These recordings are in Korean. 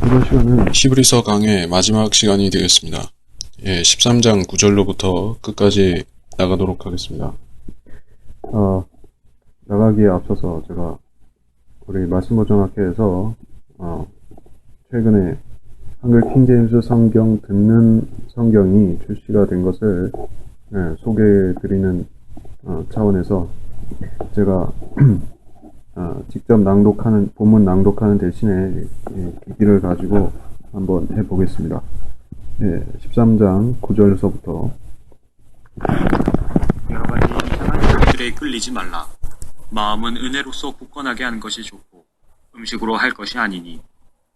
이번 시간은 히브리서 강의 마지막 시간이 되겠습니다. 13장 9절로부터 끝까지 나가도록 하겠습니다. 나가기에 앞서서 제가 우리 말씀보정학회에서 최근에 한글 킹제임스 성경 듣는 성경이 출시가 된 것을 소개해드리는 차원에서 제가 직접 본문 낭독하는 대신에 기기를 가지고 한번 해보겠습니다. 13장 9절서부터 여러 가지 이상한 것들에 끌리지 말라. 마음은 은혜로서 굳건하게 하는 것이 좋고 음식으로 할 것이 아니니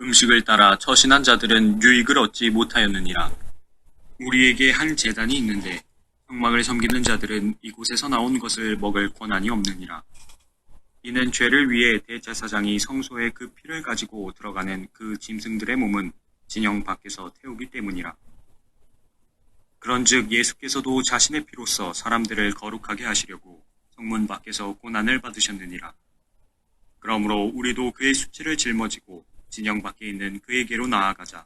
음식을 따라 처신한 자들은 유익을 얻지 못하였느니라. 우리에게 한 제단이 있는데 성막을 섬기는 자들은 이곳에서 나온 것을 먹을 권한이 없느니라. 이는 죄를 위해 대제사장이 성소에 그 피를 가지고 들어가는 그 짐승들의 몸은 진영 밖에서 태우기 때문이라. 그런즉 예수께서도 자신의 피로써 사람들을 거룩하게 하시려고 성문 밖에서 고난을 받으셨느니라. 그러므로 우리도 그의 수치를 짊어지고 진영 밖에 있는 그에게로 나아가자.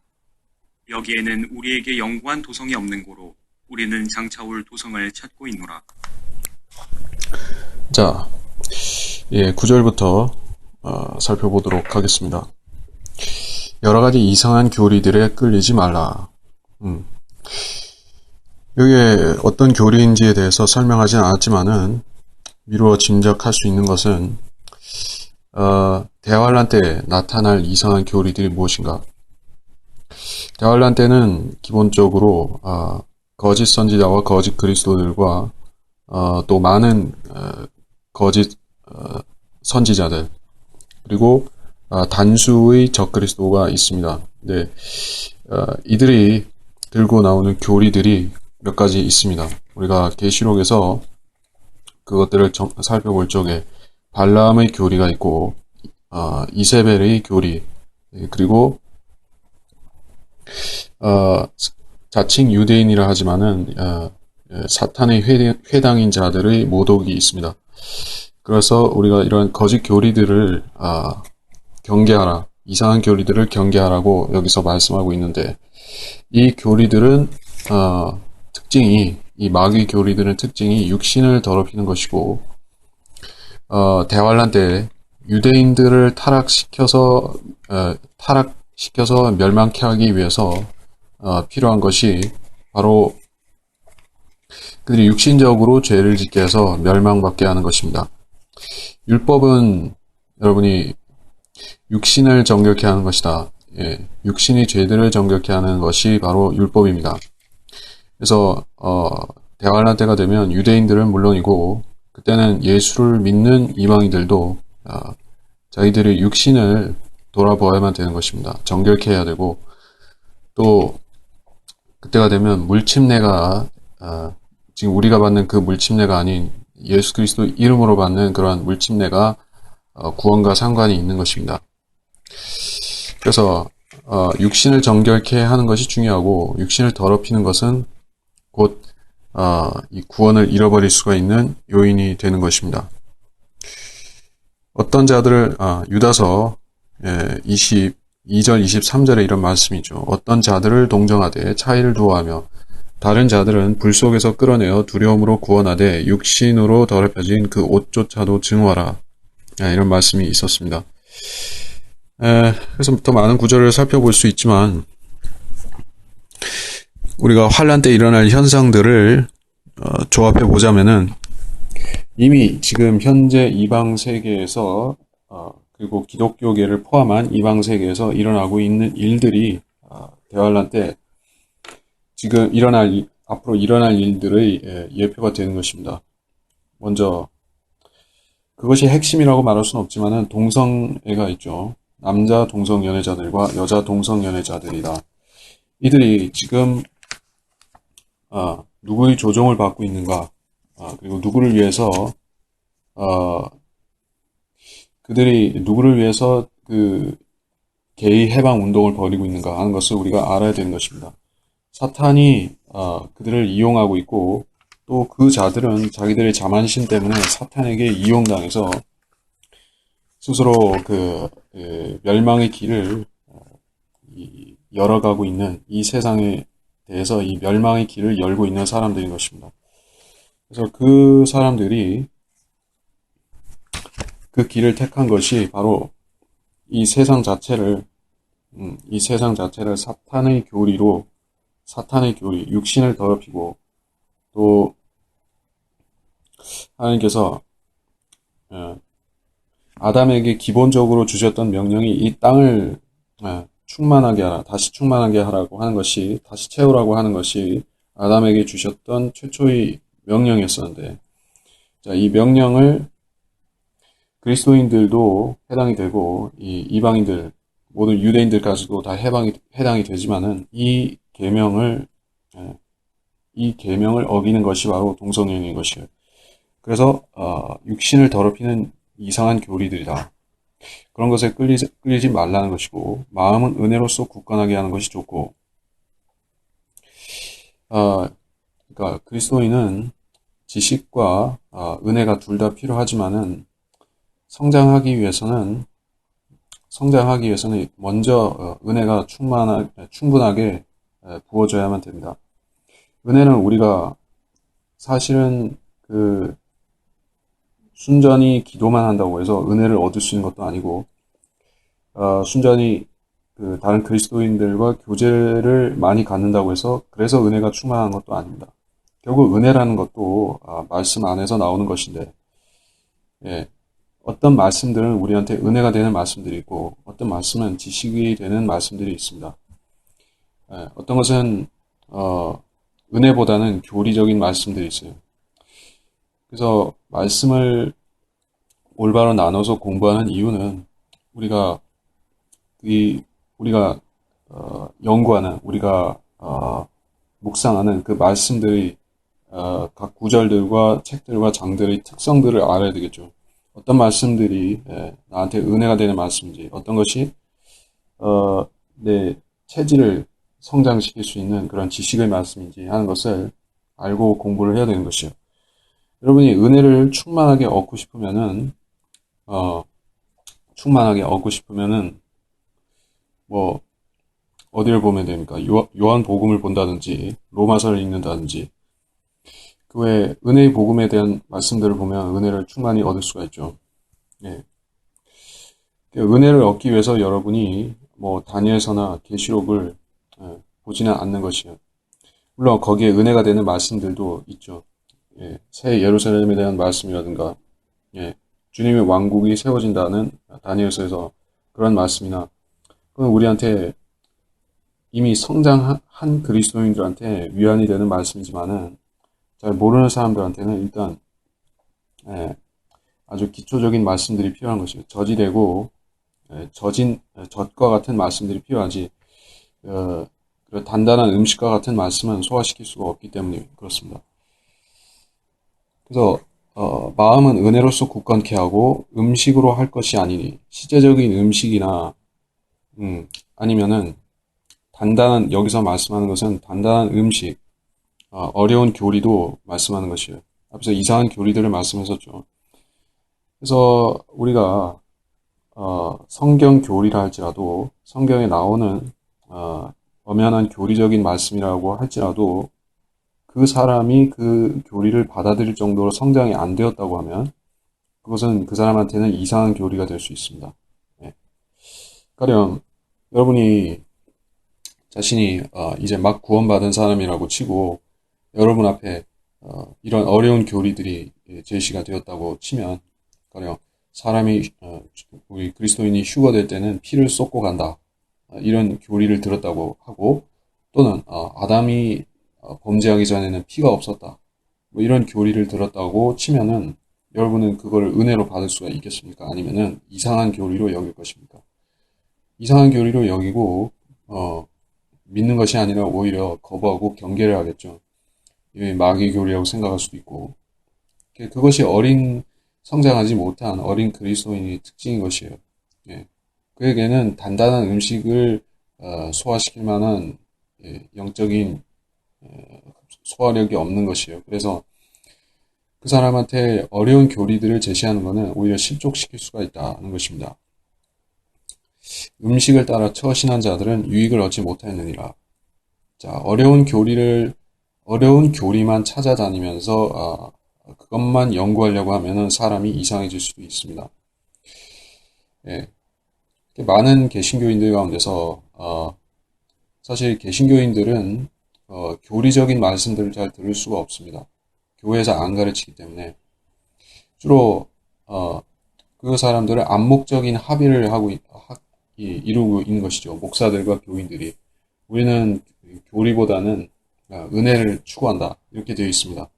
여기에는 우리에게 영구한 도성이 없는 고로 우리는 장차 올 도성을 찾고 있노라. 자, 9절부터 살펴보도록 하겠습니다. 여러 가지 이상한 교리들에 끌리지 말라. 여기에 어떤 교리인지에 대해서 설명하진 않았지만은 미루어 짐작할 수 있는 것은 대환란 때 나타날 이상한 교리들이 무엇인가? 대환란 때는 기본적으로 거짓 선지자와 거짓 그리스도들과 또 많은 거짓 선지자들 그리고 단수의 적그리스도가 있습니다. 네, 이들이 들고 나오는 교리들이 몇 가지 있습니다. 우리가 계시록에서 그것들을 살펴볼 적에 발람의 교리가 있고 이세벨의 교리 그리고 자칭 유대인이라 하지만은 사탄의 회당인 자들의 모독이 있습니다. 그래서 우리가 이런 거짓 교리들을 경계하라, 이상한 교리들을 경계하라고 여기서 말씀하고 있는데 이 교리들은 이 마귀 교리들은 특징이 육신을 더럽히는 것이고 대환란 때 유대인들을 타락시켜서 멸망케 하기 위해서 필요한 것이 바로 그들이 육신적으로 죄를 짓게 해서 멸망받게 하는 것입니다. 율법은 여러분이 육신을 정결케 하는 것이다. 육신이 죄들을 정결케 하는 것이 바로 율법입니다. 그래서 대환란 때가 되면 유대인들은 물론이고 그때는 예수를 믿는 이방인들도 자기들의 육신을 돌아보아야만 되는 것입니다. 정결케 해야 되고 또 그때가 되면 물침례가 지금 우리가 받는 그 물침례가 아닌 예수 그리스도 이름으로 받는 그러한 물침례가 구원과 상관이 있는 것입니다. 그래서 육신을 정결케 하는 것이 중요하고 육신을 더럽히는 것은 곧 이 구원을 잃어버릴 수가 있는 요인이 되는 것입니다. 어떤 자들을 유다서 22절 23절에 이런 말씀이죠. 어떤 자들을 동정하되 차이를 두어하며 다른 자들은 불 속에서 끌어내어 두려움으로 구원하되 육신으로 더럽혀진 그 옷조차도 증오하라. 이런 말씀이 있었습니다. 그래서 더 많은 구절을 살펴볼 수 있지만 우리가 환란 때 일어날 현상들을 조합해 보자면은 이미 지금 현재 이방 세계에서 그리고 기독교계를 포함한 이방 세계에서 일어나고 있는 일들이 대환란 때 지금 앞으로 일어날 일들의 예표가 되는 것입니다. 먼저 그것이 핵심이라고 말할 수는 없지만은 동성애가 있죠. 남자 동성연애자들과 여자 동성연애자들이다. 이들이 지금 누구의 조종을 받고 있는가, 그리고 누구를 위해서 그들이 누구를 위해서 그 게이 해방 운동을 벌이고 있는가 하는 것을 우리가 알아야 되는 것입니다. 사탄이 그들을 이용하고 있고 또 그 자들은 자기들의 자만심 때문에 사탄에게 이용당해서 스스로 멸망의 길을 열어가고 있는 이 세상에 대해서 이 멸망의 길을 열고 있는 사람들인 것입니다. 그래서 그 사람들이 그 길을 택한 것이 바로 이 세상 자체를 사탄의 교리, 육신을 더럽히고 또 하나님께서 아담에게 기본적으로 주셨던 명령이 이 땅을 충만하게 하라, 다시 충만하게 하라고 하는 것이, 다시 채우라고 하는 것이 아담에게 주셨던 최초의 명령이었었는데, 자, 이 명령을 그리스도인들도 해당이 되고, 이 이방인들, 모든 유대인들까지도 다 해당이 되지만은, 이 계명을 어기는 것이 바로 동성연인 것이에요. 그래서, 육신을 더럽히는 이상한 교리들이다. 그런 것에 끌리지 말라는 것이고, 마음은 은혜로서 굳건하게 하는 것이 좋고, 그러니까 그리스도인은 지식과 은혜가 둘 다 필요하지만은 성장하기 위해서는 먼저 은혜가 충분하게 부어져야만 됩니다. 은혜는 우리가 사실은 순전히 기도만 한다고 해서 은혜를 얻을 수 있는 것도 아니고, 순전히 다른 그리스도인들과 교제를 많이 갖는다고 해서 그래서 은혜가 충만한 것도 아닙니다. 결국 은혜라는 것도 말씀 안에서 나오는 것인데, 예, 어떤 말씀들은 우리한테 은혜가 되는 말씀들이 있고 어떤 말씀은 지식이 되는 말씀들이 있습니다. 어떤 것은 은혜보다는 교리적인 말씀들이 있어요. 그래서 말씀을 올바로 나눠서 공부하는 이유는 우리가 연구하는, 우리가 묵상하는 그 말씀들이 각 구절들과 책들과 장들의 특성들을 알아야 되겠죠. 어떤 말씀들이 나한테 은혜가 되는 말씀인지, 어떤 것이 내 체질을 성장시킬 수 있는 그런 지식의 말씀인지 하는 것을 알고 공부를 해야 되는 것이요. 여러분이 은혜를 충만하게 얻고 싶으면은 뭐 어디를 보면 됩니까? 요한복음을 본다든지 로마서를 읽는다든지 그 외에 은혜의 복음에 대한 말씀들을 보면 은혜를 충만히 얻을 수가 있죠. 예. 은혜를 얻기 위해서 여러분이 뭐 다니엘서나 계시록을 보지는 않는 것이에요. 물론 거기에 은혜가 되는 말씀들도 있죠. 예. 새 예루살렘에 대한 말씀이라든가, 예. 주님의 왕국이 세워진다는 다니엘서에서 그런 말씀이나, 그건 우리한테 이미 성장한 그리스도인들한테 위안이 되는 말씀이지만은 잘 모르는 사람들한테는 일단 아주 기초적인 말씀들이 필요한 것이에요. 저지되고 젖과 같은 말씀들이 필요하지 단단한 음식과 같은 말씀은 소화시킬 수가 없기 때문에 그렇습니다. 그래서 마음은 은혜로서 굳건케 하고 음식으로 할 것이 아니니, 시제적인 음식이나 아니면은 여기서 말씀하는 것은 단단한 음식, 어려운 교리도 말씀하는 것이에요. 앞서 이상한 교리들을 말씀했었죠. 그래서 우리가 성경 교리라 할지라도, 성경에 나오는 엄연한 교리적인 말씀이라고 할지라도 그 사람이 그 교리를 받아들일 정도로 성장이 안 되었다고 하면 그것은 그 사람한테는 이상한 교리가 될 수 있습니다. 네. 가령 여러분이 자신이 이제 막 구원받은 사람이라고 치고 여러분 앞에 이런 어려운 교리들이 제시가 되었다고 치면, 가령 사람이 우리 그리스도인이 휴거될 때는 피를 쏟고 간다, 이런 교리를 들었다고 하고, 또는 아담이 범죄하기 전에는 피가 없었다, 뭐 이런 교리를 들었다고 치면은 여러분은 그걸 은혜로 받을 수가 있겠습니까? 아니면은 이상한 교리로 여길 것입니까? 이상한 교리로 여기고 믿는 것이 아니라 오히려 거부하고 경계를 하겠죠. 마귀 교리라고 생각할 수도 있고, 그것이 성장하지 못한 어린 그리스도인의 특징인 것이에요. 예. 그에게는 단단한 음식을 소화시킬 만한 영적인 소화력이 없는 것이에요. 그래서 그 사람한테 어려운 교리들을 제시하는 것은 오히려 실족시킬 수가 있다는 것입니다. 음식을 따라 처신한 자들은 유익을 얻지 못하였느니라. 자, 어려운 교리만 찾아다니면서 그것만 연구하려고 하면은 사람이 이상해질 수도 있습니다. 예, 많은 개신교인들 가운데서 사실 개신교인들은 교리적인 말씀들을 잘 들을 수가 없습니다. 교회에서 안 가르치기 때문에 주로 그 사람들은 암묵적인 합의를 이루고 있는 것이죠. 목사들과 교인들이. 우리는 교리보다는 은혜를 추구한다. 이렇게 되어 있습니다.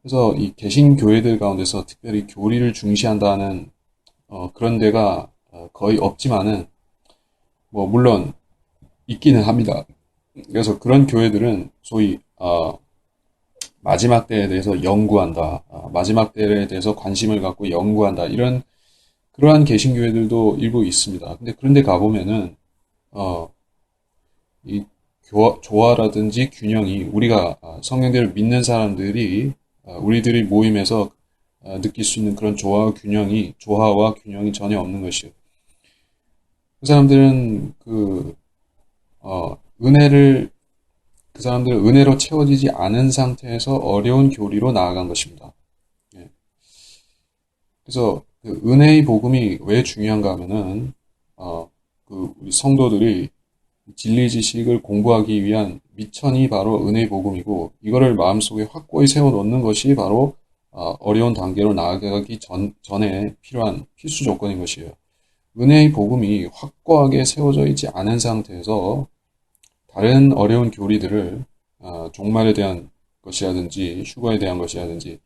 그래서 이 개신교회들 가운데서 특별히 교리를 중시한다는 그런 데가 거의 없지만은 뭐 물론 있기는 합니다. 그래서 그런 교회들은 소위 마지막 때에 대해서 연구한다. 마지막 때에 대해서 관심을 갖고 연구한다. 그러한 개신교회들도 일부 있습니다. 근데 그런데 가보면은 이 조화라든지 균형이 우리가 성경대를 믿는 사람들이 우리들이 모임에서 느낄 수 있는 그런 조화와 균형이 전혀 없는 것이요. 그 사람들은 은혜를 그 사람들은 은혜로 채워지지 않은 상태에서 어려운 교리로 나아간 것입니다. 예. 그래서 그 은혜의 복음이 왜 중요한가 하면은 우리 성도들이 진리 지식을 공부하기 위한 미천이 바로 은혜의 복음이고 이거를 마음속에 확고히 세워놓는 것이 바로 어려운 단계로 나아가기 전에 필요한 필수 조건인 것이에요. 은혜의 복음이 확고하게 세워져 있지 않은 상태에서 다른 어려운 교리들을 종말에 대한 것이라든지 휴거에 대한 것이라든지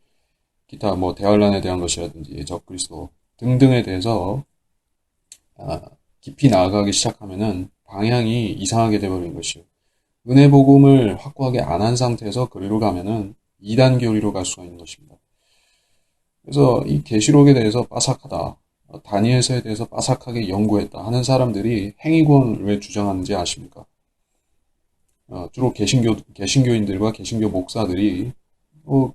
기타 뭐 대환란에 대한 것이라든지 적그리스도 등등에 대해서 깊이 나아가기 시작하면은 방향이 이상하게 되어버린 것이요. 은혜 복음을 확고하게 안 한 상태에서 그리로 가면은 이단 교리로 갈 수가 있는 것입니다. 그래서 이 계시록에 대해서 빠삭하다, 다니엘서에 대해서 빠삭하게 연구했다 하는 사람들이 행위구원을 왜 주장하는지 아십니까? 주로 개신교인들과 개신교 목사들이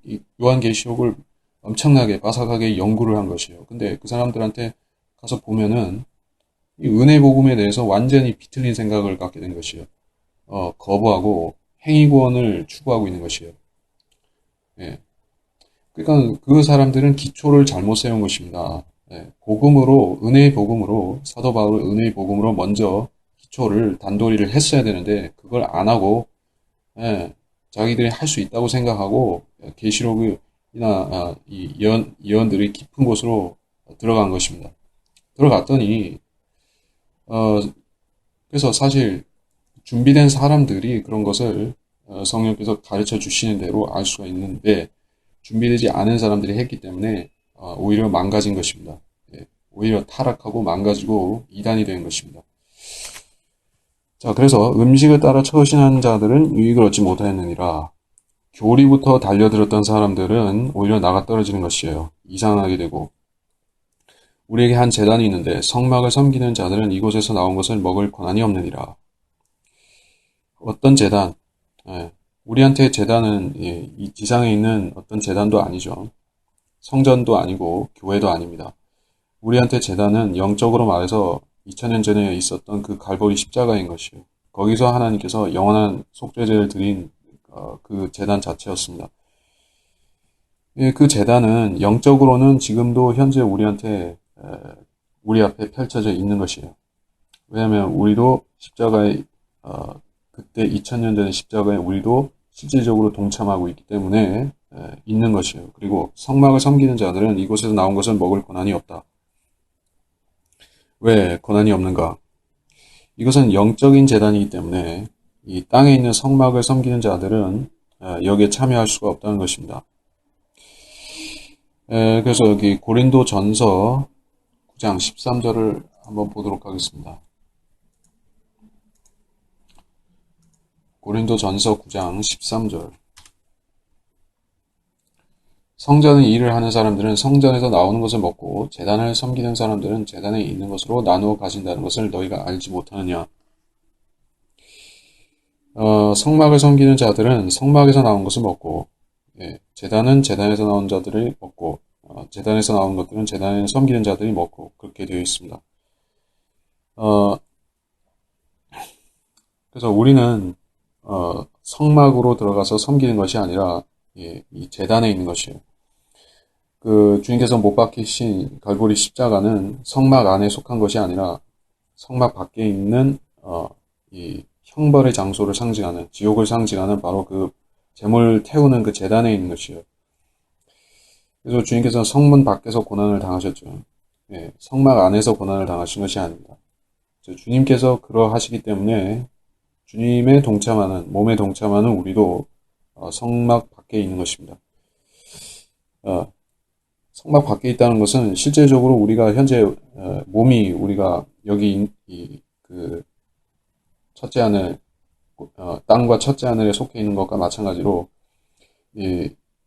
이 요한계시록을 엄청나게 빠삭하게 연구를 한 것이에요. 근데 그 사람들한테 가서 보면은 이 은혜 복음에 대해서 완전히 비틀린 생각을 갖게 된 것이에요. 거부하고 행위구원을 추구하고 있는 것이에요. 예. 그러니까 그 사람들은 기초를 잘못 세운 것입니다. 예. 은혜의 복음으로, 사도 바울의 은혜의 복음으로 먼저 기초를 단도리를 했어야 되는데 그걸 안 하고 예, 자기들이 할 수 있다고 생각하고 계시록이나 이 예언들이 깊은 곳으로 들어간 것입니다. 들어갔더니 그래서 사실 준비된 사람들이 그런 것을 성령께서 가르쳐 주시는 대로 알 수가 있는데 준비되지 않은 사람들이 했기 때문에 오히려 망가진 것입니다. 예, 오히려 타락하고 망가지고 이단이 된 것입니다. 자, 그래서 음식을 따라 처신한 자들은 유익을 얻지 못하였느니라. 교리부터 달려들었던 사람들은 오히려 나가 떨어지는 것이에요. 이상하게 되고. 우리에게 한 제단이 있는데 성막을 섬기는 자들은 이곳에서 나온 것을 먹을 권한이 없느니라. 어떤 제단? 예, 우리한테 제단은 이 지상에 있는 어떤 제단도 아니죠. 성전도 아니고 교회도 아닙니다. 우리한테 제단은 영적으로 말해서 2000년 전에 있었던 그 갈보리 십자가인 것이요. 거기서 하나님께서 영원한 속죄제를 드린 그 제단 자체였습니다. 예, 그 제단은 영적으로는 지금도 현재 우리 앞에 펼쳐져 있는 것이에요. 왜냐하면 우리도 십자가에 그때 2000년 전의 십자가에 우리도 실질적으로 동참하고 있기 때문에 있는 것이에요. 그리고 성막을 섬기는 자들은 이곳에서 나온 것을 먹을 권한이 없다. 왜 권한이 없는가? 이것은 영적인 제단이기 때문에 이 땅에 있는 성막을 섬기는 자들은 여기에 참여할 수가 없다는 것입니다. 그래서 여기 고린도 전서 9장 13절을 한번 보도록 하겠습니다. 고린도 전서 9장 13절. 성전의 일을 하는 사람들은 성전에서 나오는 것을 먹고 제단을 섬기는 사람들은 제단에 있는 것으로 나누어 가진다는 것을 너희가 알지 못하느냐. 성막을 섬기는 자들은 성막에서 나온 것을 먹고 제단은 제단에서 나온 자들이 먹고 제단에서 나온 것들은 제단에 섬기는 자들이 먹고 그렇게 되어 있습니다. 어, 그래서 우리는 성막으로 들어가서 섬기는 것이 아니라 이 제단에 있는 것이에요. 그 주님께서 못 박히신 갈보리 십자가는 성막 안에 속한 것이 아니라 성막 밖에 있는 이 형벌의 장소를 상징하는 지옥을 상징하는 바로 그 제물 태우는 그 제단에 있는 것이에요. 그래서 주님께서는 성문 밖에서 고난을 당하셨죠. 성막 안에서 고난을 당하신 것이 아닙니다. 주님께서 그러하시기 때문에 주님의 동참하는 몸에 동참하는 우리도 성막 밖에 있는 것입니다. 어, 성막 밖에 있다는 것은 실제적으로 우리가 현재 몸이 우리가 여기 그 첫째 하늘 땅과 첫째 하늘에 속해 있는 것과 마찬가지로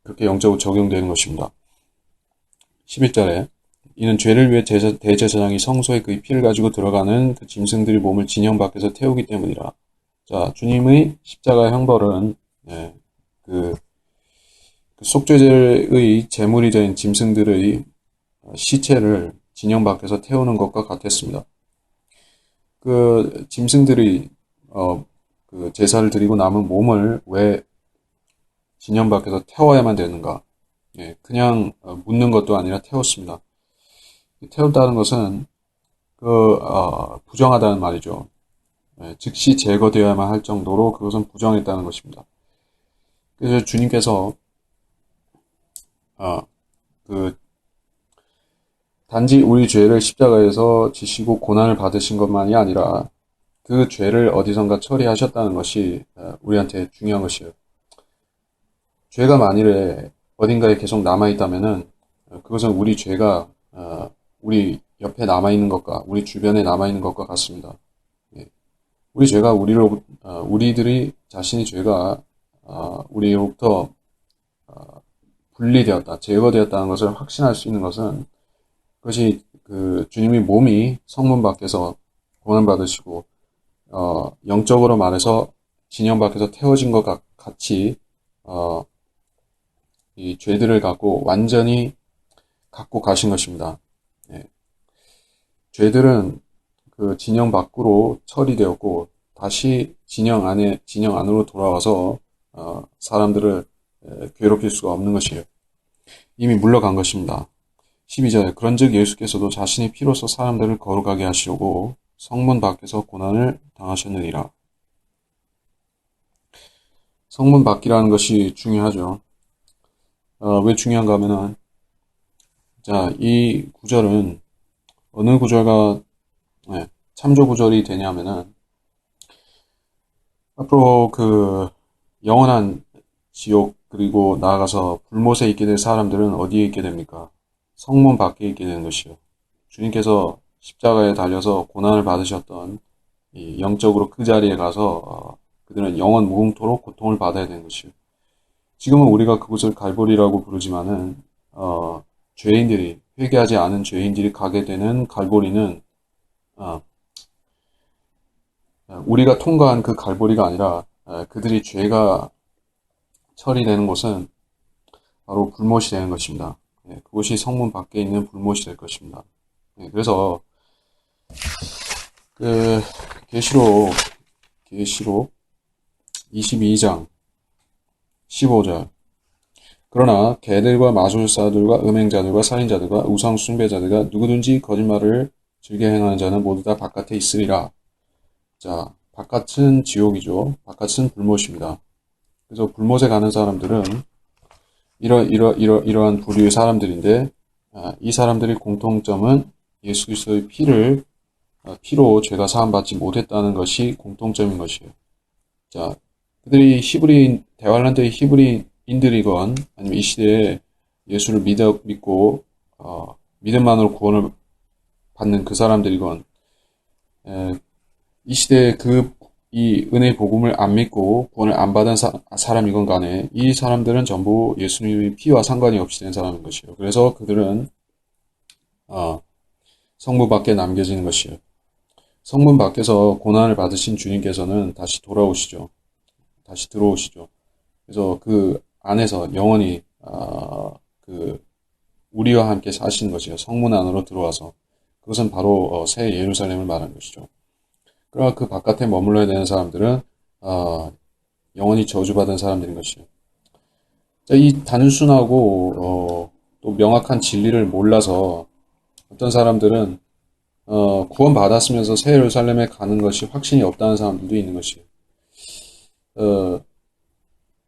그렇게 영적으로 적용되는 것입니다. 11절에 이는 죄를 위해 대제사장이 성소에 그의 피를 가지고 들어가는 그 짐승들의 몸을 진영 밖에서 태우기 때문이라. 자, 주님의 십자가 형벌은 그 속죄제의 제물이 된 짐승들의 시체를 진영 밖에서 태우는 것과 같았습니다. 그 짐승들이 그 제사를 드리고 남은 몸을 왜 진영 밖에서 태워야만 되는가? 그냥 묻는 것도 아니라 태웠습니다. 태웠다는 것은 부정하다는 말이죠. 즉시 제거되어야만 할 정도로 그것은 부정했다는 것입니다. 그래서 주님께서 단지 우리 죄를 십자가에서 지시고 고난을 받으신 것만이 아니라 그 죄를 어디선가 처리하셨다는 것이 우리한테 중요한 것이에요. 죄가 만일에 어딘가에 계속 남아있다면은 그것은 우리 죄가 우리 옆에 남아있는 것과 우리 주변에 남아있는 것과 같습니다. 우리 죄가 우리들이 자신의 죄가 우리로부터 분리되었다, 제거되었다는 것을 확신할 수 있는 것은 그것이 그 주님의 몸이 성문 밖에서 고난받으시고 영적으로 말해서 진영 밖에서 태워진 것 같이 이 죄들을 갖고 완전히 갖고 가신 것입니다. 죄들은 그 진영 밖으로 처리되었고 다시 진영 안으로 돌아와서 사람들을 괴롭힐 수가 없는 것이에요. 이미 물러간 것입니다. 12절에 그런즉 예수께서도 자신의 피로서 사람들을 거룩하게 하시려고 성문 밖에서 고난을 당하셨느니라. 성문 밖이라는 것이 중요하죠. 왜 중요한가 하면은 자, 이 구절은 어느 구절과 참조 구절이 되냐면은 앞으로 그 영원한 지옥 그리고 나아가서 불못에 있게 될 사람들은 어디에 있게 됩니까? 성문 밖에 있게 되는 것이요. 주님께서 십자가에 달려서 고난을 받으셨던 이 영적으로 그 자리에 가서 그들은 영원 무궁토록 고통을 받아야 되는 것이요. 지금은 우리가 그곳을 갈보리라고 부르지만은 죄인들이 회개하지 않은 죄인들이 가게 되는 갈보리는 우리가 통과한 그 갈보리가 아니라 그들이 죄가 처리되는 곳은 바로 불못이 되는 것입니다. 그곳이 성문 밖에 있는 불못이 될 것입니다. 그래서 그 계시록 22장 15절 그러나 개들과 마술사들과 음행자들과 살인자들과 우상 숭배자들과 누구든지 거짓말을 즐겨 행하는 자는 모두 다 바깥에 있으리라. 자, 바깥은 지옥이죠. 바깥은 불못입니다. 그래서 불못에 가는 사람들은 이러한 부류의 사람들인데 이 사람들의 공통점은 예수 그리스도의 피로 죄가 사함받지 못했다는 것이 공통점인 것이에요. 자, 그들이 대환란때의 히브리인들이건 아니면 이 시대에 예수를 믿고 믿음만으로 구원을 받는 그 사람들이건 이 시대에 이 은혜의 복음을 안 믿고 구원을 안 받은 사람이건 간에 이 사람들은 전부 예수님의 피와 상관이 없이 된 사람인 것이에요. 그래서 그들은 성문 밖에 남겨지는 것이에요. 성문 밖에서 고난을 받으신 주님께서는 다시 돌아오시죠. 다시 들어오시죠. 그래서 그 안에서 영원히 우리와 함께 사시는 것이에요. 성문 안으로 들어와서 그것은 바로 새 예루살렘을 말하는 것이죠. 그러나 그 바깥에 머물러야 되는 사람들은 영원히 저주받은 사람들인 것이죠. 자, 이 단순하고 또 명확한 진리를 몰라서 어떤 사람들은 구원받았으면서 새 예루살렘에 가는 것이 확신이 없다는 사람들도 있는 것이에요.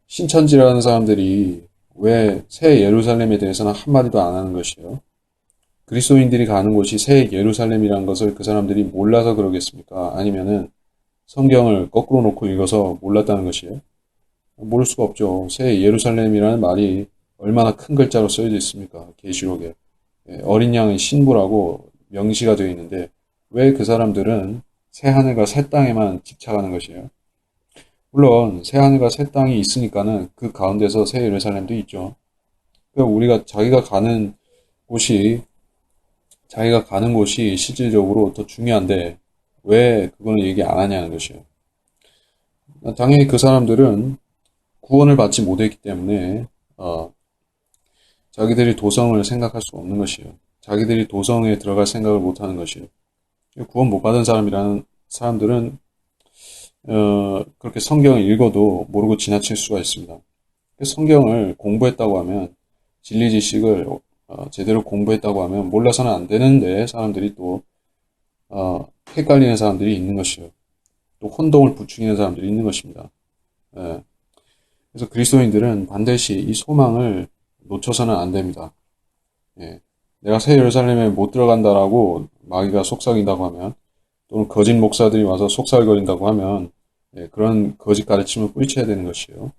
신천지라는 사람들이 왜 새 예루살렘에 대해서는 한마디도 안 하는 것이에요. 그리스도인들이 가는 곳이 새 예루살렘이라는 것을 그 사람들이 몰라서 그러겠습니까? 아니면은 성경을 거꾸로 놓고 읽어서 몰랐다는 것이에요? 모를 수가 없죠. 새 예루살렘이라는 말이 얼마나 큰 글자로 써져 있습니까? 계시록에. 어린 양의 신부라고 명시가 되어 있는데 왜 그 사람들은 새 하늘과 새 땅에만 집착하는 것이에요? 물론 새 하늘과 새 땅이 있으니까는 그 가운데서 새 예루살렘도 있죠. 그러니까 우리가 자기가 가는 곳이 실질적으로 더 중요한데 왜 그거는 얘기 안 하냐는 것이에요. 당연히 그 사람들은 구원을 받지 못했기 때문에 자기들이 도성을 생각할 수 없는 것이에요. 자기들이 도성에 들어갈 생각을 못하는 것이에요. 구원 못 받은 사람들은 그렇게 성경을 읽어도 모르고 지나칠 수가 있습니다. 성경을 공부했다고 하면 진리 지식을 제대로 공부했다고 하면 몰라서는 안 되는데 사람들이 또 헷갈리는 사람들이 있는 것이에요. 또 혼동을 부추기는 사람들이 있는 것입니다. 예. 그래서 그리스도인들은 반드시 이 소망을 놓쳐서는 안 됩니다. 예. 내가 새 예루살렘에 못 들어간다라고 마귀가 속삭인다고 하면 또는 거짓 목사들이 와서 속살거린다고 하면 그런 거짓 가르침을 뿌리쳐야 되는 것이에요.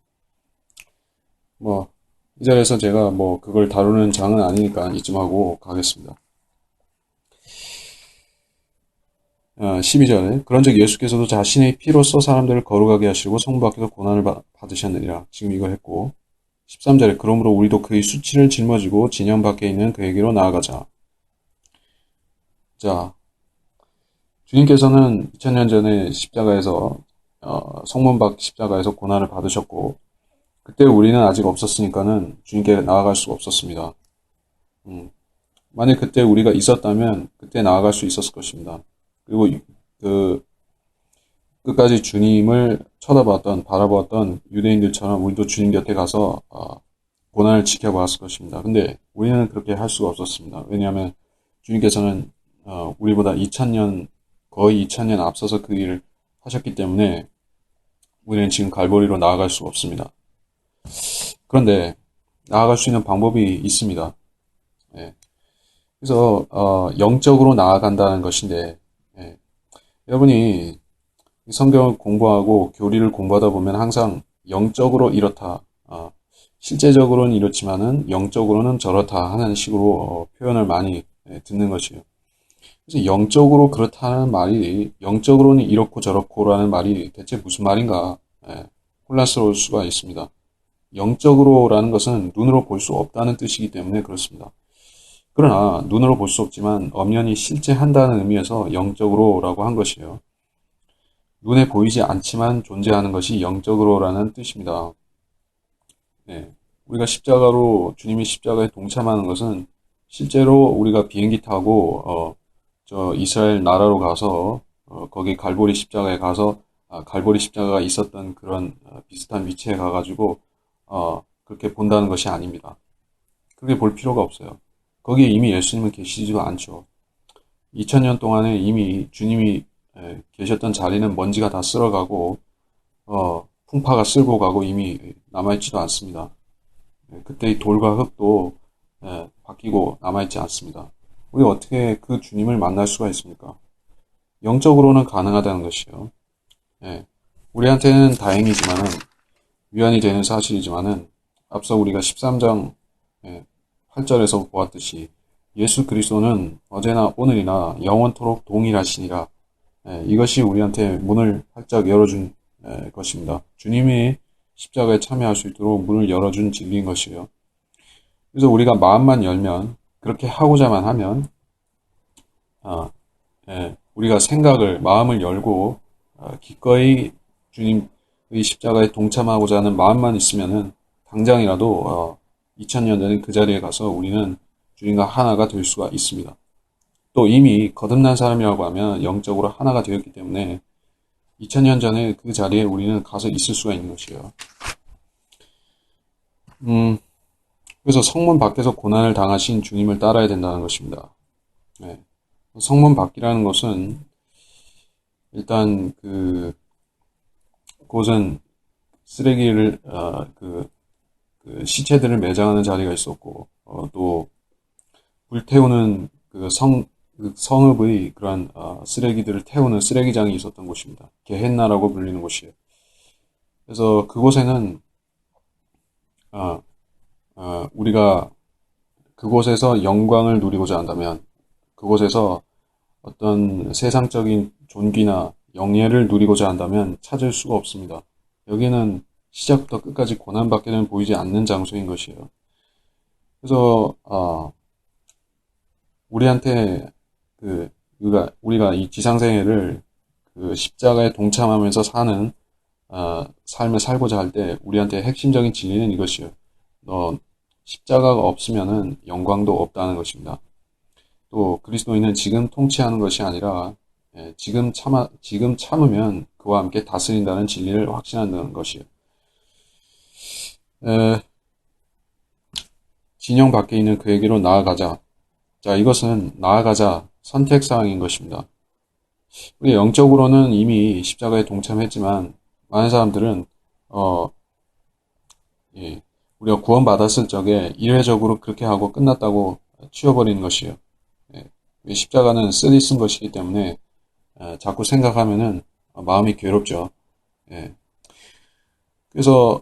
이 자리에서 제가 그걸 다루는 장은 아니니까 이쯤 하고 가겠습니다. 12절에 그런즉 예수께서도 자신의 피로써 사람들을 거룩하게 하시고 성부 앞에서 고난을 받으셨느니라. 지금 이거 했고 13절에 그러므로 우리도 그의 수치를 짊어지고 진영 밖에 있는 그에게로 나아가자. 자, 주님께서는 2000년 전에 십자가에서 성문 밖 십자가에서 고난을 받으셨고 그때 우리는 아직 없었으니까는 주님께 나아갈 수가 없었습니다. 만약 그때 우리가 있었다면 그때 나아갈 수 있었을 것입니다. 그리고 끝까지 주님을 바라보았던 유대인들처럼 우리도 주님 곁에 가서 고난을 지켜보았을 것입니다. 근데 우리는 그렇게 할 수가 없었습니다. 왜냐하면 주님께서는 우리보다 거의 2000년 앞서서 그 일을 하셨기 때문에 우리는 지금 갈보리로 나아갈 수가 없습니다. 그런데 나아갈 수 있는 방법이 있습니다. 예. 그래서 영적으로 나아간다는 것인데 여러분이 성경을 공부하고 교리를 공부하다 보면 항상 영적으로 이렇다, 실제적으로는 이렇지만은 영적으로는 저렇다 하는 식으로 표현을 많이 듣는 것이에요. 그래서 영적으로 그렇다는 말이 영적으로는 이렇고 저렇고라는 말이 대체 무슨 말인가 혼란스러울 수가 있습니다. 영적으로라는 것은 눈으로 볼 수 없다는 뜻이기 때문에 그렇습니다. 그러나 눈으로 볼 수 없지만 엄연히 실제 한다는 의미에서 영적으로라고 한 것이에요. 눈에 보이지 않지만 존재하는 것이 영적으로라는 뜻입니다. 우리가 주님이 십자가에 동참하는 것은 실제로 우리가 비행기 타고 저 이스라엘 나라로 가서 거기 갈보리 십자가에 가서 갈보리 십자가가 있었던 그런 비슷한 위치에 가가지고 그렇게 본다는 것이 아닙니다. 그렇게 볼 필요가 없어요. 거기에 이미 예수님은 계시지도 않죠. 2000년 동안에 이미 주님이 계셨던 자리는 먼지가 다 쓸어가고 풍파가 쓸고 가고 이미 남아있지도 않습니다. 그때의 돌과 흙도 바뀌고 남아있지 않습니다. 우리가 어떻게 그 주님을 만날 수가 있습니까? 영적으로는 가능하다는 것이요. 우리한테는 다행이지만은 위안이 되는 사실이지만은 앞서 우리가 13장 8절에서 보았듯이 예수 그리스도는 어제나 오늘이나 영원토록 동일하시니라. 이것이 우리한테 문을 활짝 열어준 것입니다. 주님이 십자가에 참여할 수 있도록 문을 열어준 진리인 것이에요. 그래서 우리가 마음만 열면 그렇게 하고자만 하면 우리가 마음을 열고 기꺼이 주님의 십자가에 동참하고자 하는 마음만 있으면은 당장이라도 2000년 전에 그 자리에 가서 우리는 주님과 하나가 될 수가 있습니다. 또 이미 거듭난 사람이라고 하면 영적으로 하나가 되었기 때문에 2000년 전에 그 자리에 우리는 가서 있을 수가 있는 것이에요. 그래서 성문 밖에서 고난을 당하신 주님을 따라야 된다는 것입니다. 네. 성문 밖이라는 것은 일단 그곳은 쓰레기를 그 시체들을 매장하는 자리가 있었고 또 불태우는 그 성읍의 그런 쓰레기들을 태우는 쓰레기장이 있었던 곳입니다. 게헨나라고 불리는 곳이에요. 그래서 그곳에는 우리가 그곳에서 영광을 누리고자 한다면 그곳에서 어떤 세상적인 존귀나 영예를 누리고자 한다면 찾을 수가 없습니다. 여기는 시작부터 끝까지 고난받게는 보이지 않는 장소인 것이에요. 그래서 우리한테 우리가 이 지상생애를 그 십자가에 동참하면서 사는 삶을 살고자 할 때 우리한테 핵심적인 진리는 이것이에요. 너 십자가가 없으면은 영광도 없다는 것입니다. 또 그리스도인은 지금 통치하는 것이 아니라 지금 참으면 그와 함께 다스린다는 진리를 확신한다는 것이에요. 진영 밖에 있는 그에게로 나아가자. 자, 이것은 나아가자 선택사항인 것입니다. 우리 영적으로는 이미 십자가에 동참했지만 많은 사람들은 우리가 구원받았을 적에 일회적으로 그렇게 하고 끝났다고 치워버리는 것이에요. 십자가는 쓰디쓴 것이기 때문에 자꾸 생각하면은 마음이 괴롭죠. 그래서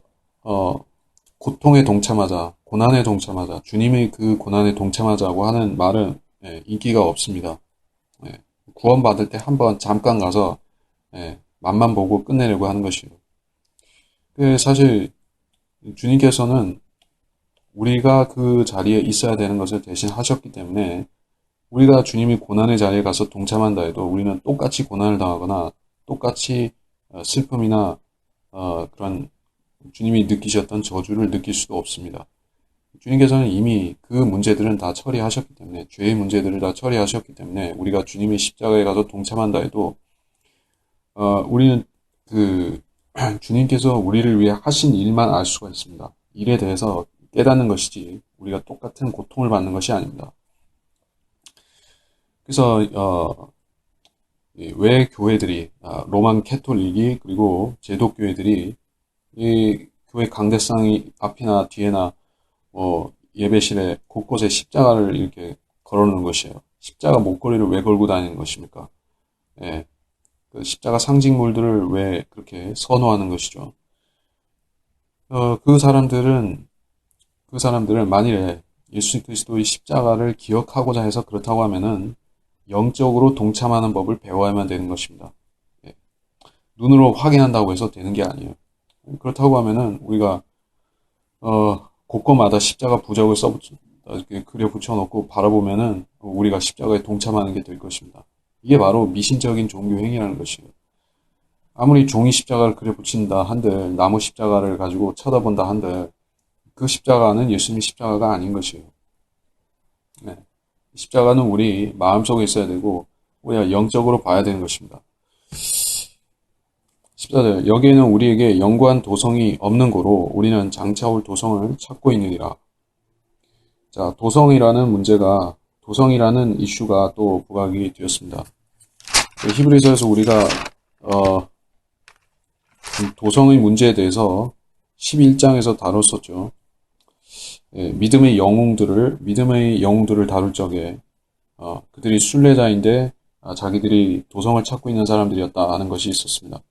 고통에 동참하자, 고난에 동참하자, 주님의 그 고난에 동참하자고 하는 말은 인기가 없습니다. 구원받을 때 한번 잠깐 가서 맛만 보고 끝내려고 하는 것이에요. 사실 주님께서는 우리가 그 자리에 있어야 되는 것을 대신 하셨기 때문에 우리가 주님이 고난의 자리에 가서 동참한다 해도 우리는 똑같이 고난을 당하거나 똑같이 슬픔이나 그런 주님이 느끼셨던 저주를 느낄 수도 없습니다. 주님께서는 이미 그 문제들은 다 처리하셨기 때문에 죄의 문제들을 다 처리하셨기 때문에 우리가 주님의 십자가에 가서 동참한다 해도 우리는 주님께서 우리를 위해 하신 일만 알 수가 있습니다. 일에 대해서 깨닫는 것이지 우리가 똑같은 고통을 받는 것이 아닙니다. 그래서 왜 교회들이 로만 캐톨릭이 그리고 제독 교회들이 이 교회 강대상 앞이나 뒤에나 예배실에 곳곳에 십자가를 이렇게 걸어놓는 것이에요. 십자가 목걸이를 왜 걸고 다니는 것입니까? 그 십자가 상징물들을 왜 그렇게 선호하는 것이죠? 그 사람들은 만일에 예수 그리스도의 십자가를 기억하고자 해서 그렇다고 하면은 영적으로 동참하는 법을 배워야만 되는 것입니다. 눈으로 확인한다고 해서 되는 게 아니에요. 그렇다고 하면은 우리가 곳곳마다 십자가 부적을 그려 붙여놓고 바라보면은 우리가 십자가에 동참하는 게 될 것입니다. 이게 바로 미신적인 종교 행위라는 것이에요. 아무리 종이 십자가를 그려 붙인다 한들 나무 십자가를 가지고 쳐다본다 한들 그 십자가는 예수님의 십자가가 아닌 것이에요. 십자가는 우리 마음속에 있어야 되고 우리가 영적으로 봐야 되는 것입니다. 14절 여기에는 우리에게 영구한 도성이 없는 고로 우리는 장차올 도성을 찾고 있느니라. 자, 도성이라는 이슈가 또 부각이 되었습니다. 히브리서에서 우리가 도성의 문제에 대해서 11장에서 다뤘었죠. 믿음의 영웅들을 다룰 적에 그들이 순례자인데 자기들이 도성을 찾고 있는 사람들이었다 하는 것이 있었습니다.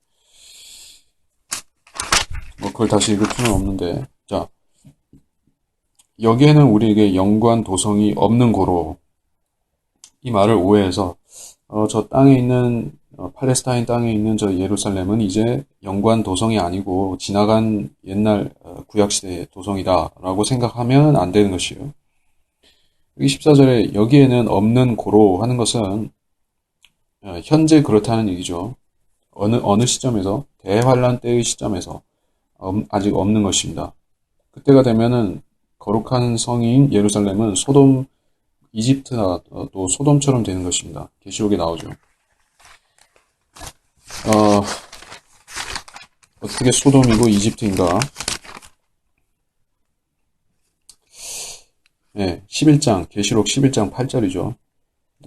그걸 다시 읽을 필요는 없는데, 자, 여기에는 우리에게 영구한 도성이 없는 고로 이 말을 오해해서 저 땅에 있는 팔레스타인 땅에 있는 저 예루살렘은 이제 영구한 도성이 아니고 지나간 옛날 구약시대의 도성이다라고 생각하면 안 되는 것이에요. 여기 14절에 여기에는 없는 고로 하는 것은 현재 그렇다는 얘기죠. 어느 시점에서 대환란 때의 시점에서 아직 없는 것입니다. 그때가 되면은 거룩한 성인 예루살렘은 소돔 이집트나 또 소돔처럼 되는 것입니다. 계시록에 나오죠. 어떻게 소돔이고 이집트인가? 네, 11장, 계시록 11장 8절이죠.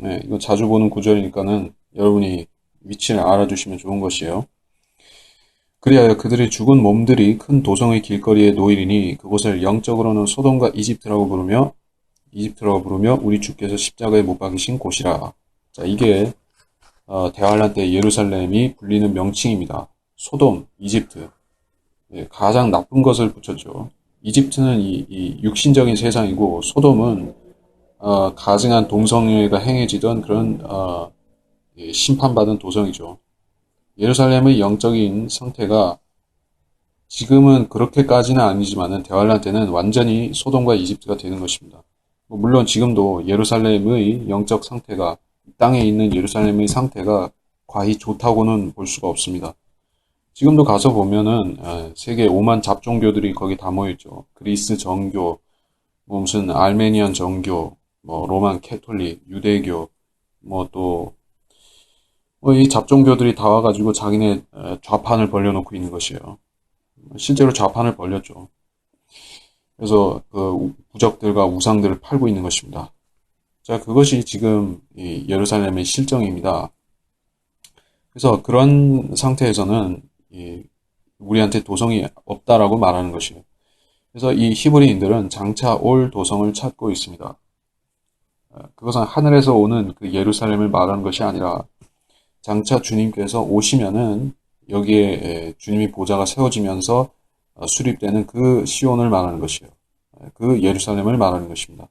네, 이거 자주 보는 구절이니까는 여러분이 위치를 알아두시면 좋은 것이에요. 그리하여 그들의 죽은 몸들이 큰 도성의 길거리에 놓이리니 그곳을 영적으로는 소돔과 이집트라고 부르며 우리 주께서 십자가에 못 박이신 곳이라. 자, 이게 대환란 때 예루살렘이 불리는 명칭입니다. 소돔, 이집트. 예, 가장 나쁜 것을 붙였죠. 이집트는 이 육신적인 세상이고 소돔은 가증한 동성애가 행해지던 그런 예, 심판받은 도성이죠. 예루살렘의 영적인 상태가 지금은 그렇게까지는 아니지만은 대환란 때는 완전히 소돔과 이집트가 되는 것입니다. 물론 지금도 예루살렘의 영적 상태가 땅에 있는 예루살렘의 상태가 과히 좋다고는 볼 수가 없습니다. 지금도 가서 보면은 세계 5만 잡종교들이 거기 다 모여있죠. 그리스 정교, 뭐 무슨 알메니안 정교, 뭐 로만 캐톨릭, 유대교, 뭐 또 이 잡종교들이 다 와가지고 자기네 좌판을 벌려놓고 있는 것이에요. 실제로 좌판을 벌렸죠. 그래서 그 부적들과 우상들을 팔고 있는 것입니다. 자, 그것이 지금 이 예루살렘의 실정입니다. 그래서 그런 상태에서는 우리한테 도성이 없다라고 말하는 것이에요. 그래서 이 히브리인들은 장차 올 도성을 찾고 있습니다. 그것은 하늘에서 오는 그 예루살렘을 말하는 것이 아니라 장차 주님께서 오시면은 여기에 주님이 보좌가 세워지면서 수립되는 그 시온을 말하는 것이에요. 그 예루살렘을 말하는 것입니다.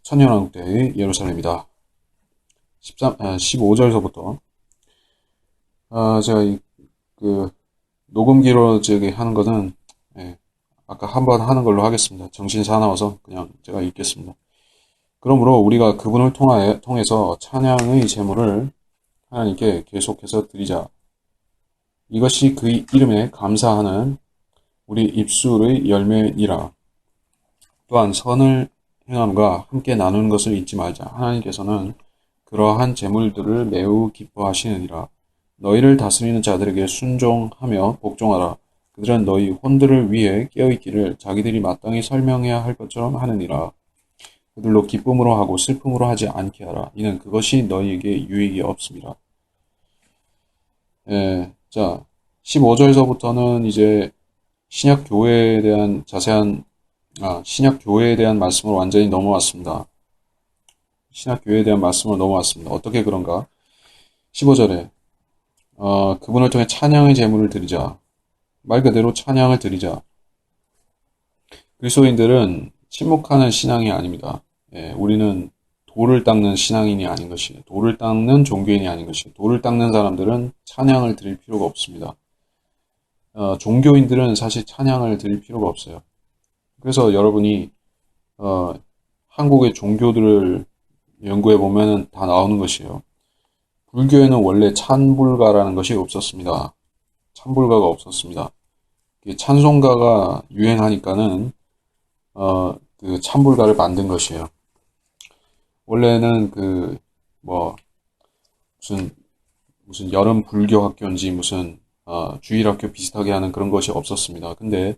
천년왕국 때의 예루살렘이다. 15절서부터 제가 그 녹음기로 저기 하는 것은 아까 한번 하는 걸로 하겠습니다. 정신 사나워서 그냥 제가 읽겠습니다. 그러므로 우리가 그분을 통해서 찬양의 제물을 하나님께 계속해서 드리자. 이것이 그 이름에 감사하는 우리 입술의 열매니라. 또한 선을 행함과 함께 나누는 것을 잊지 말자. 하나님께서는 그러한 제물들을 매우 기뻐하시느니라. 너희를 다스리는 자들에게 순종하며 복종하라. 그들은 너희 혼들을 위해 깨어있기를 자기들이 마땅히 설명해야 할 것처럼 하느니라. 그들로 기쁨으로 하고 슬픔으로 하지 않게 하라. 이는 그것이 너희에게 유익이 없습니다. 자, 15절서부터는 이제 신약 교회에 대한 신약 교회에 대한 말씀으로 완전히 넘어왔습니다. 신약 교회에 대한 말씀으로 넘어왔습니다. 어떻게 그런가? 15절에 그분을 통해 찬양의 제물을 드리자. 말 그대로 찬양을 드리자. 그리스도인들은 침묵하는 신앙이 아닙니다. 우리는 돌을 닦는 신앙인이 아닌 것이에요. 돌을 닦는 종교인이 아닌 것이에요. 돌을 닦는 사람들은 찬양을 드릴 필요가 없습니다. 종교인들은 사실 찬양을 드릴 필요가 없어요. 그래서 여러분이 한국의 종교들을 연구해 보면은 다 나오는 것이에요. 불교에는 원래 찬불가라는 것이 없었습니다. 찬불가가 없었습니다. 찬송가가 유행하니까는 그 찬불가를 만든 것이에요. 원래는 무슨 여름 불교 학교인지 무슨 주일 학교 비슷하게 하는 그런 것이 없었습니다. 근데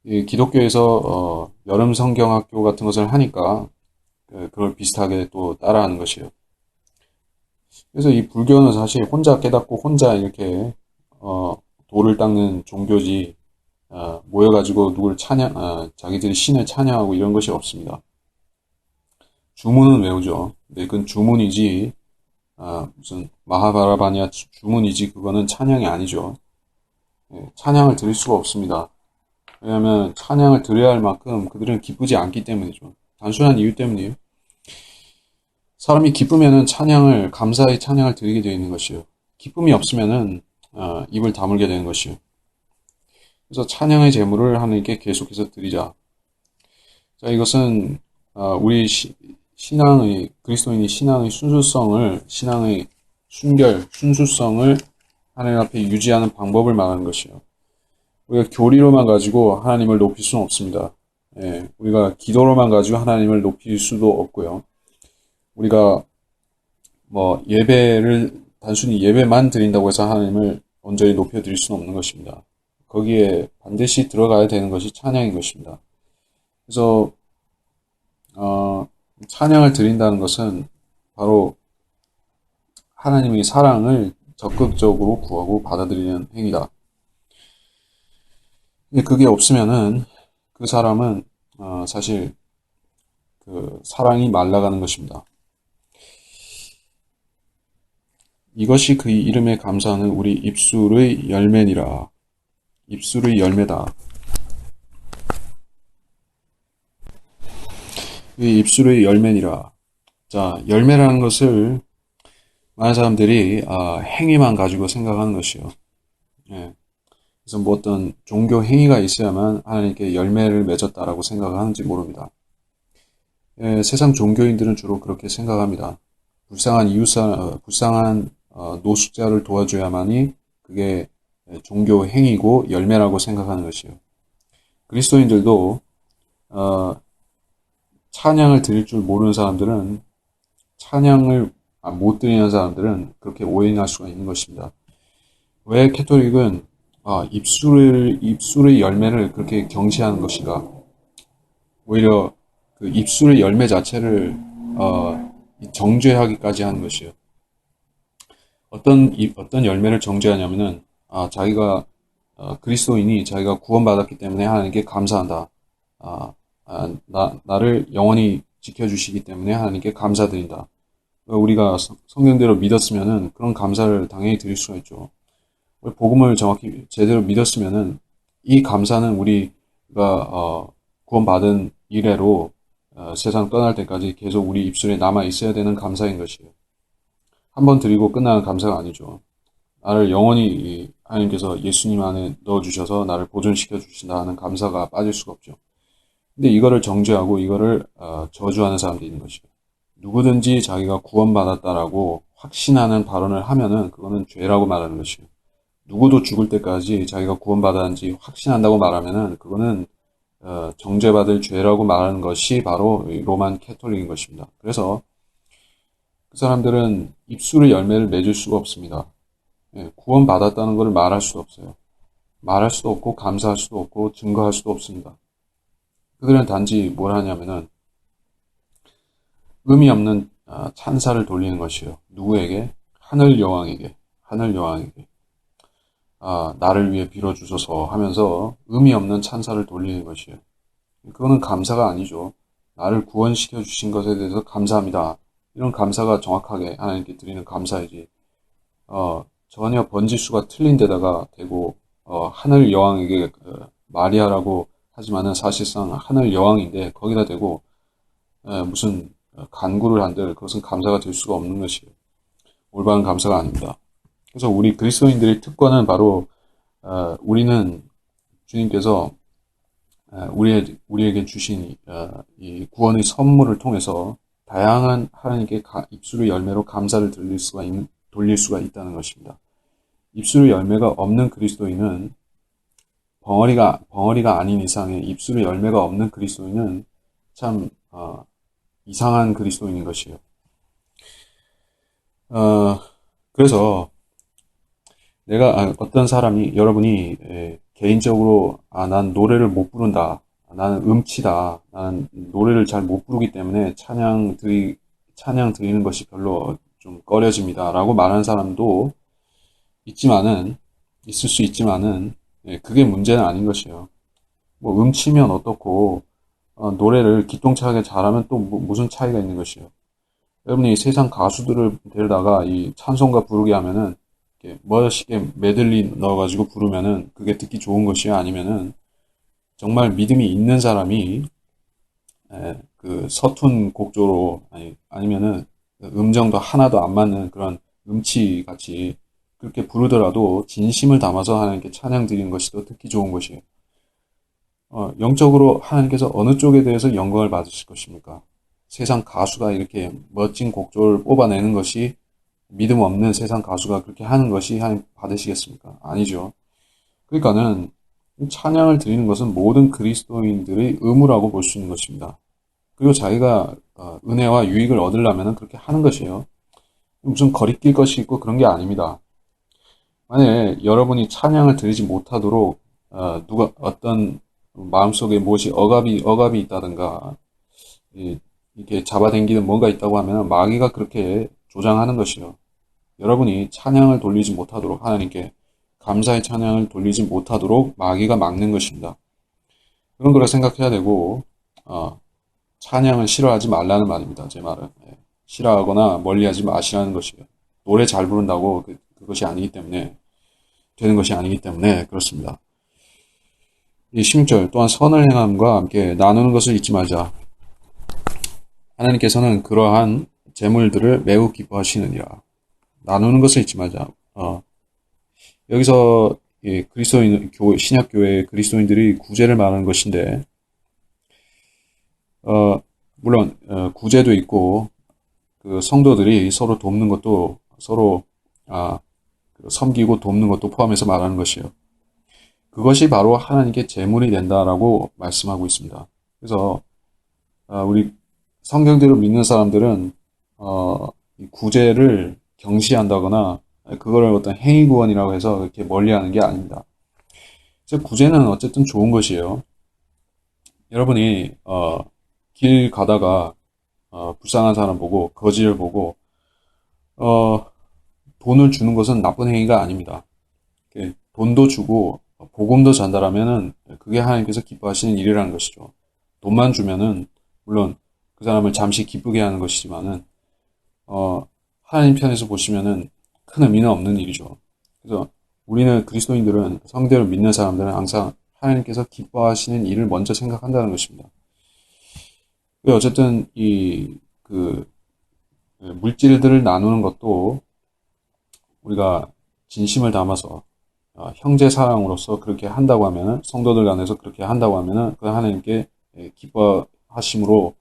이 기독교에서 여름 성경 학교 같은 것을 하니까 그걸 비슷하게 또 따라하는 것이에요. 그래서 이 불교는 사실 혼자 깨닫고 혼자 이렇게 돌을 닦는 종교지 모여가지고 누굴 자기들이 신을 찬양하고 이런 것이 없습니다. 주문은 외우죠. 근데 그건 주문이지 무슨 마하바라바냐 주문이지 그거는 찬양이 아니죠. 찬양을 드릴 수가 없습니다. 왜냐하면 찬양을 드려야 할 만큼 그들은 기쁘지 않기 때문이죠. 단순한 이유 때문이에요. 사람이 기쁘면은 감사의 찬양을 드리게 되어 있는 것이요. 기쁨이 없으면은 입을 다물게 되는 것이요. 그래서 찬양의 제물을 하나님께 계속해서 드리자. 자, 이것은 우리 그리스도인이 신앙의 신앙의 순수성을 하나님 앞에 유지하는 방법을 말하는 것이요. 우리가 교리로만 가지고 하나님을 높일 수는 없습니다. 예, 우리가 기도로만 가지고 하나님을 높일 수도 없고요. 우리가 뭐 단순히 예배만 드린다고 해서 하나님을 온전히 높여드릴 수는 없는 것입니다. 거기에 반드시 들어가야 되는 것이 찬양인 것입니다. 그래서 찬양을 드린다는 것은 바로 하나님의 사랑을 적극적으로 구하고 받아들이는 행위다. 근데 그게 없으면은 그 사람은 사실 그 사랑이 말라가는 것입니다. 이것이 그의 이름에 감사하는 우리 입술의 열매니라. 입술의 열매다. 이 입술의 열매니라. 자, 열매라는 것을 많은 사람들이 행위만 가지고 생각하는 것이요. 예. 그래서 뭐 어떤 종교 행위가 있어야만 하나님께 열매를 맺었다라고 생각하는지 모릅니다. 예, 세상 종교인들은 주로 그렇게 생각합니다. 불쌍한 노숙자를 도와줘야만이 그게 종교 행위고 열매라고 생각하는 것이요. 그리스도인들도 찬양을 드릴 줄 모르는 사람들은 찬양을 못 드리는 사람들은 그렇게 오인할 수가 있는 것입니다. 왜 캐톨릭은 입술의 열매를 그렇게 경시하는 것인가? 오히려 그 입술의 열매 자체를 정죄하기까지 하는 것이요. 어떤 열매를 정죄하냐면은 자기가 그리스도인이 자기가 구원받았기 때문에 하나님께 감사한다. 나를 영원히 지켜주시기 때문에 하나님께 감사드린다. 우리가 성경대로 믿었으면은 그런 감사를 당연히 드릴 수가 있죠. 복음을 정확히 제대로 믿었으면은 이 감사는 우리가 구원받은 이래로 세상 떠날 때까지 계속 우리 입술에 남아 있어야 되는 감사인 것이에요. 한번 드리고 끝나는 감사가 아니죠. 나를 영원히 하나님께서 예수님 안에 넣어주셔서 나를 보존시켜 주신다 하는 감사가 빠질 수가 없죠. 근데 이거를 정죄하고 이거를 저주하는 사람들이 있는 것이에요. 누구든지 자기가 구원받았다라고 확신하는 발언을 하면은 그거는 죄라고 말하는 것이에요. 누구도 죽을 때까지 자기가 구원받았는지 확신한다고 말하면은 그거는 정죄받을 죄라고 말하는 것이 바로 로만 캐톨릭인 것입니다. 그래서 그 사람들은 입술의 열매를 맺을 수가 없습니다. 구원받았다는 것을 말할 수도 없어요. 말할 수도 없고 감사할 수도 없고 증거할 수도 없습니다. 그들은 단지 뭘 하냐면은 의미 없는 찬사를 돌리는 것이에요. 누구에게? 하늘 여왕에게. 나를 위해 빌어주소서 하면서 의미 없는 찬사를 돌리는 것이에요. 그거는 감사가 아니죠. 나를 구원시켜 주신 것에 대해서 감사합니다. 이런 감사가 정확하게 하나님께 드리는 감사이지. 전혀 번지수가 틀린 데다가 대고 하늘 여왕에게 마리아라고 하지만은 사실상 하늘 여왕인데 거기다 대고 무슨 간구를 한들 그것은 감사가 될 수가 없는 것이에요. 올바른 감사가 아닙니다. 그래서 우리 그리스도인들의 특권은 바로 우리는 주님께서 우리에게 주신 이 구원의 선물을 통해서 다양한 하나님께 입술의 열매로 감사를 돌릴 수가 있다는 것입니다. 입술의 열매가 없는 그리스도인은 벙어리가 아닌 이상의 입술의 열매가 없는 그리스도인은 참 이상한 그리스도인인 것이에요. 그래서 어떤 사람이 여러분이 개인적으로 난 노래를 못 부른다. 나는 음치다. 나는 노래를 잘 못 부르기 때문에 찬양 드리는 것이 별로 좀 꺼려집니다. 라고 말하는 사람도 있을 수 있지만은, 그게 문제는 아닌 것이에요. 뭐, 음치면 어떻고, 노래를 기똥차게 잘하면 또 무슨 차이가 있는 것이에요. 여러분이 세상 가수들을 데려다가 이 찬송가 부르게 하면은, 멋있게 메들리 넣어가지고 부르면은 그게 듣기 좋은 것이야? 아니면은 정말 믿음이 있는 사람이 그 서툰 곡조로 아니면은 음정도 하나도 안 맞는 그런 음치 같이 그렇게 부르더라도 진심을 담아서 하나님께 찬양 드리는 것이 더 듣기 좋은 것이에요. 영적으로 하나님께서 어느 쪽에 대해서 영광을 받으실 것입니까? 세상 가수가 이렇게 멋진 곡조를 뽑아내는 것이 믿음 없는 세상 가수가 그렇게 하는 것이 하나님 받으시겠습니까? 아니죠. 그러니까는 찬양을 드리는 것은 모든 그리스도인들의 의무라고 볼 수 있는 것입니다. 그리고 자기가 은혜와 유익을 얻으려면 그렇게 하는 것이에요. 무슨 거리낄 것이 있고 그런 게 아닙니다. 만약에 여러분이 찬양을 드리지 못하도록 누가 어떤 마음속에 무엇이 억압이 있다든가 이렇게 잡아당기는 뭔가 있다고 하면 마귀가 그렇게 조장하는 것이요. 여러분이 찬양을 돌리지 못하도록 하나님께 감사의 찬양을 돌리지 못하도록 마귀가 막는 것입니다. 그런 거를 생각해야 되고 찬양을 싫어하지 말라는 말입니다. 제 말은 싫어하거나 멀리하지 마시라는 것이에요. 노래 잘 부른다고 그것이 아니기 때문에 되는 것이 아니기 때문에 그렇습니다. 이 16절 또한 선을 행함과 함께 나누는 것을 잊지 말자. 하나님께서는 그러한 재물들을 매우 기뻐하시느니라. 나누는 것을 잊지 말자. 여기서 그리스도인 신약 교회 그리스도인들이 구제를 말하는 것인데 물론 구제도 있고 그 성도들이 서로 돕는 것도 서로 섬기고 돕는 것도 포함해서 말하는 것이에요. 그것이 바로 하나님께 제물이 된다라고 말씀하고 있습니다. 그래서 우리 성경대로 믿는 사람들은 이 구제를 경시한다거나 그거를 어떤 행위 구원이라고 해서 이렇게 멀리하는 게 아닙니다. 그래서 구제는 어쨌든 좋은 것이에요. 여러분이 길 가다가 불쌍한 사람 보고 거지를 보고 돈을 주는 것은 나쁜 행위가 아닙니다. 돈도 주고 복음도 전달하면은 그게 하나님께서 기뻐하시는 일이라는 것이죠. 돈만 주면은 물론 그 사람을 잠시 기쁘게 하는 것이지만은 하나님 편에서 보시면은 큰 의미는 없는 일이죠. 그래서 우리는 그리스도인들은 성경을 믿는 사람들은 항상 하나님께서 기뻐하시는 일을 먼저 생각한다는 것입니다. 어쨌든 물질들을 나누는 것도 우리가 진심을 담아서 형제 사랑으로서 그렇게 한다고 하면은 성도들 간에서 그렇게 한다고 하면은 그 하나님께 기뻐하심으로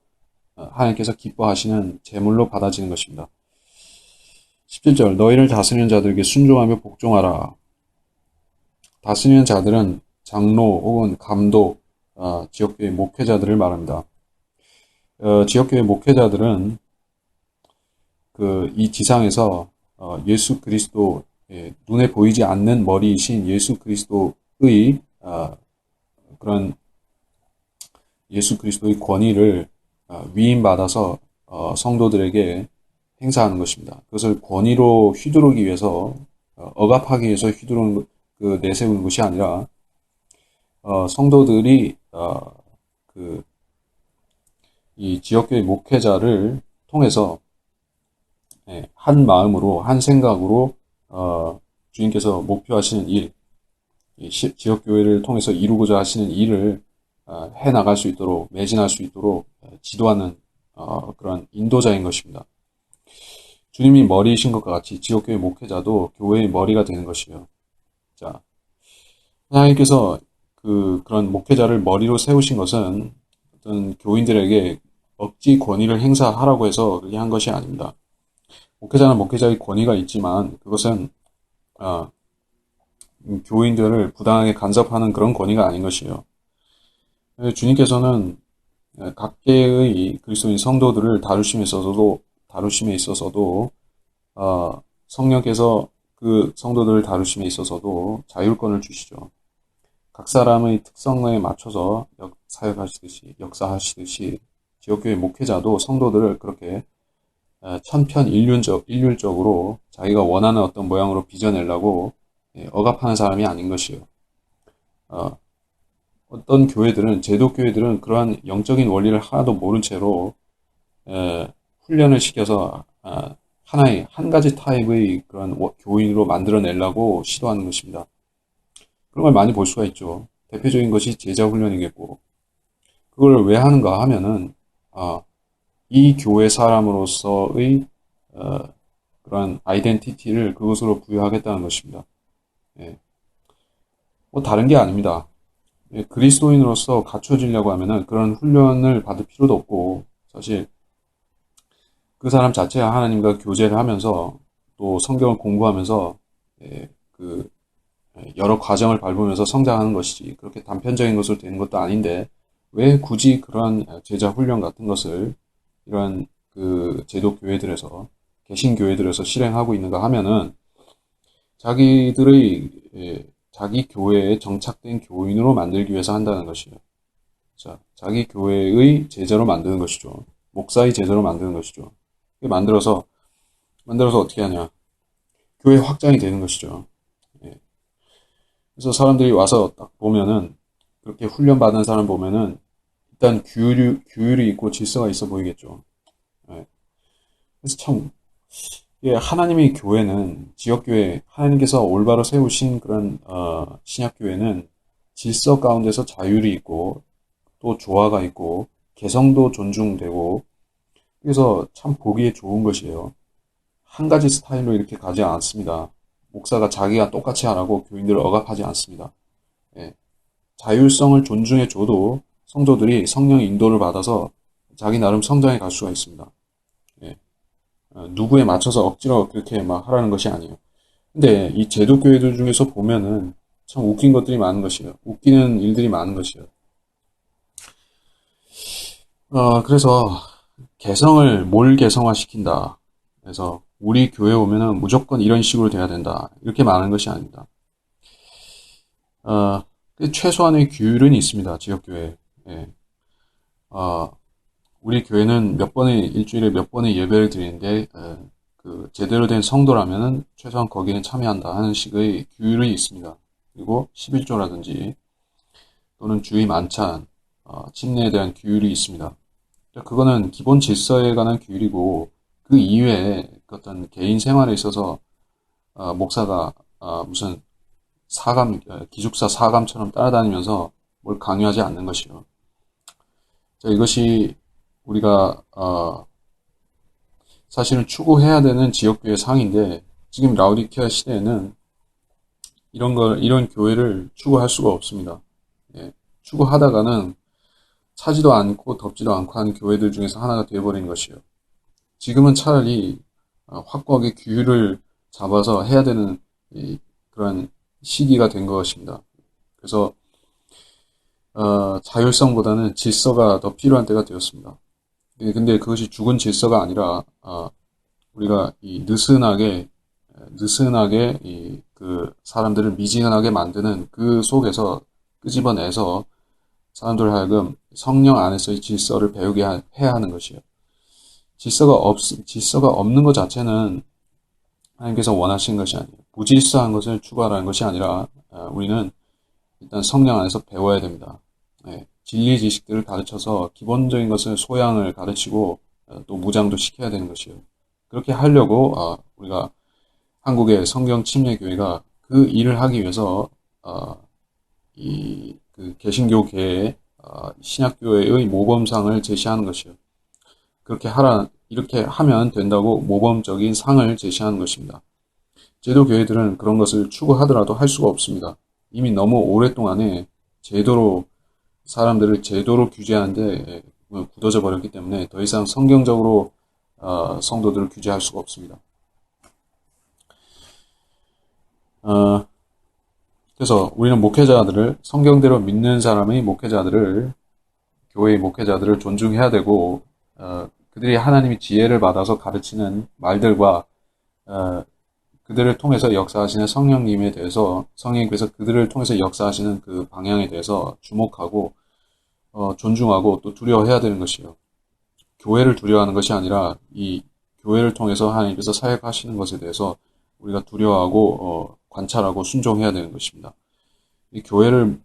하나님께서 기뻐하시는 제물로 받아지는 것입니다. 17절 너희를 다스리는 자들에게 순종하며 복종하라. 다스리는 자들은 장로 혹은 감독, 지역교회 목회자들을 말합니다. 지역교회 목회자들은 이 지상에서 예수 그리스도 눈에 보이지 않는 머리이신 예수 그리스도의 그런 예수 그리스도의 권위를 위임받아서 성도들에게 행사하는 것입니다. 그것을 권위로 휘두르기 위해서 억압하기 위해서 휘두르는 내세우는 것이 아니라 성도들이 이 지역교회 목회자를 통해서 한 마음으로 한 생각으로 주님께서 목표하시는 일, 지역교회를 통해서 이루고자 하시는 일을 해나갈 수 있도록 매진할 수 있도록 지도하는 그런 인도자인 것입니다. 주님이 머리이신 것과 같이 지역교회 목회자도 교회의 머리가 되는 것이에요. 자, 하나님께서 그런 목회자를 머리로 세우신 것은 어떤 교인들에게 억지 권위를 행사하라고 해서 그렇게 한 것이 아닙니다. 목회자는 목회자의 권위가 있지만 그것은 교인들을 부당하게 간섭하는 그런 권위가 아닌 것이에요. 주님께서는 각계의 그리스도인 성도들을 다루심에 있어서도 성령께서 그 성도들을 다루심에 있어서도 자율권을 주시죠. 각 사람의 특성에 맞춰서 역사하시듯이 지역교회 목회자도 성도들을 그렇게 천편일률적으로 자기가 원하는 어떤 모양으로 빚어내려고 억압하는 사람이 아닌 것이에요. 어떤 교회들은 제도교회들은 그러한 영적인 원리를 하나도 모른 채로 훈련을 시켜서 한 가지 타입의 그런 교인으로 만들어내려고 시도하는 것입니다. 그런 걸 많이 볼 수가 있죠. 대표적인 것이 제자 훈련이겠고 그걸 왜 하는가 하면은 이 교회 사람으로서의 그런 아이덴티티를 그것으로 부여하겠다는 것입니다. 뭐 다른 게 아닙니다. 그리스도인으로서 갖춰지려고 하면은 그런 훈련을 받을 필요도 없고 사실 그 사람 자체가 하나님과 교제를 하면서 또 성경을 공부하면서 여러 과정을 밟으면서 성장하는 것이지 그렇게 단편적인 것으로 되는 것도 아닌데 왜 굳이 그런 제자 훈련 같은 것을 이런 그 제도 교회들에서 개신 교회들에서 실행하고 있는가 하면은 자기들의 자기 교회에 정착된 교인으로 만들기 위해서 한다는 것이에요. 자, 자기 교회의 제자로 만드는 것이죠. 목사의 제자로 만드는 것이죠. 만들어서 어떻게 하냐? 교회 확장이 되는 것이죠. 예. 그래서 사람들이 와서 딱 보면은 그렇게 훈련받은 사람 보면은 일단 규율이 있고 질서가 있어 보이겠죠. 예. 그래서 참 예, 하나님의 교회는 지역교회 하나님께서 올바로 세우신 그런 신약교회는 질서 가운데서 자율이 있고 또 조화가 있고 개성도 존중되고 그래서 참 보기에 좋은 것이에요. 한 가지 스타일로 이렇게 가지 않습니다. 목사가 자기가 똑같이 하라고 교인들을 억압하지 않습니다. 예, 자율성을 존중해 줘도 성도들이 성령의 인도를 받아서 자기 나름 성장해 갈 수가 있습니다. 예, 누구에 맞춰서 억지로 그렇게 막 하라는 것이 아니에요. 근데 이 제도교회들 중에서 보면은 참 웃긴 것들이 많은 것이에요. 웃기는 일들이 많은 것이에요. 그래서 개성을 몰 개성화시킨다. 그래서 우리 교회 오면은 무조건 이런 식으로 돼야 된다. 이렇게 말하는 것이 아닙니다. 어, 최소한의 규율은 있습니다. 지역교회. 예. 어, 우리 교회는 일주일에 몇 번의 예배를 드리는데, 그, 제대로 된 성도라면은 최소한 거기는 참여한다 하는 식의 규율이 있습니다. 그리고 11조라든지 또는 주의 만찬, 침례에 대한 규율이 있습니다. 그거는 기본 질서에 관한 규율이고, 그 이외에 어떤 개인 생활에 있어서, 목사가, 무슨 기숙사 사감처럼 따라다니면서 뭘 강요하지 않는 것이요. 자, 이것이 우리가, 사실은 추구해야 되는 지역교회 상인데, 지금 라우디케아 시대에는 이런 교회를 추구할 수가 없습니다. 예, 추구하다가는 차지도 않고 덥지도 않고 하는 교회들 중에서 하나가 되어버리는 것이요. 지금은 차라리 확고하게 규율을 잡아서 해야 되는 그런 시기가 된 것입니다. 그래서 자율성보다는 질서가 더 필요한 때가 되었습니다. 근데 그것이 죽은 질서가 아니라 우리가 이 느슨하게 그 사람들을 미지근하게 만드는 그 속에서 끄집어내서 사람들 하여금 성령 안에서의 질서를 배우게 해야 하는 것이에요. 질서가 없는 것 자체는 하나님께서 원하시는 것이 아니에요. 무질서한 것을 추구하라는 것이 아니라 우리는 일단 성령 안에서 배워야 됩니다. 예, 진리 지식들을 가르쳐서 기본적인 것을 소양을 가르치고 또 무장도 시켜야 되는 것이에요. 그렇게 하려고 우리가 한국의 성경 침례 교회가 그 일을 하기 위해서 그 개신교계의 신약교회의 모범상을 제시하는 것이에요. 이렇게 하면 된다고 모범적인 상을 제시하는 것입니다. 제도 교회들은 그런 것을 추구하더라도 할 수가 없습니다. 이미 너무 오랫동안에 사람들을 제도로 규제하는데 굳어져 버렸기 때문에 더 이상 성경적으로 성도들을 규제할 수가 없습니다. 그래서 우리는 성경대로 믿는 사람의 교회의 목회자들을 존중해야 되고, 그들이 하나님의 지혜를 받아서 가르치는 말들과, 그들을 통해서 역사하시는 성령님께서 그들을 통해서 역사하시는 그 방향에 대해서 주목하고, 존중하고 또 두려워해야 되는 것이에요. 교회를 두려워하는 것이 아니라 이 교회를 통해서 하나님께서 사역하시는 것에 대해서 우리가 두려워하고, 관찰하고 순종해야 되는 것입니다. 이 교회를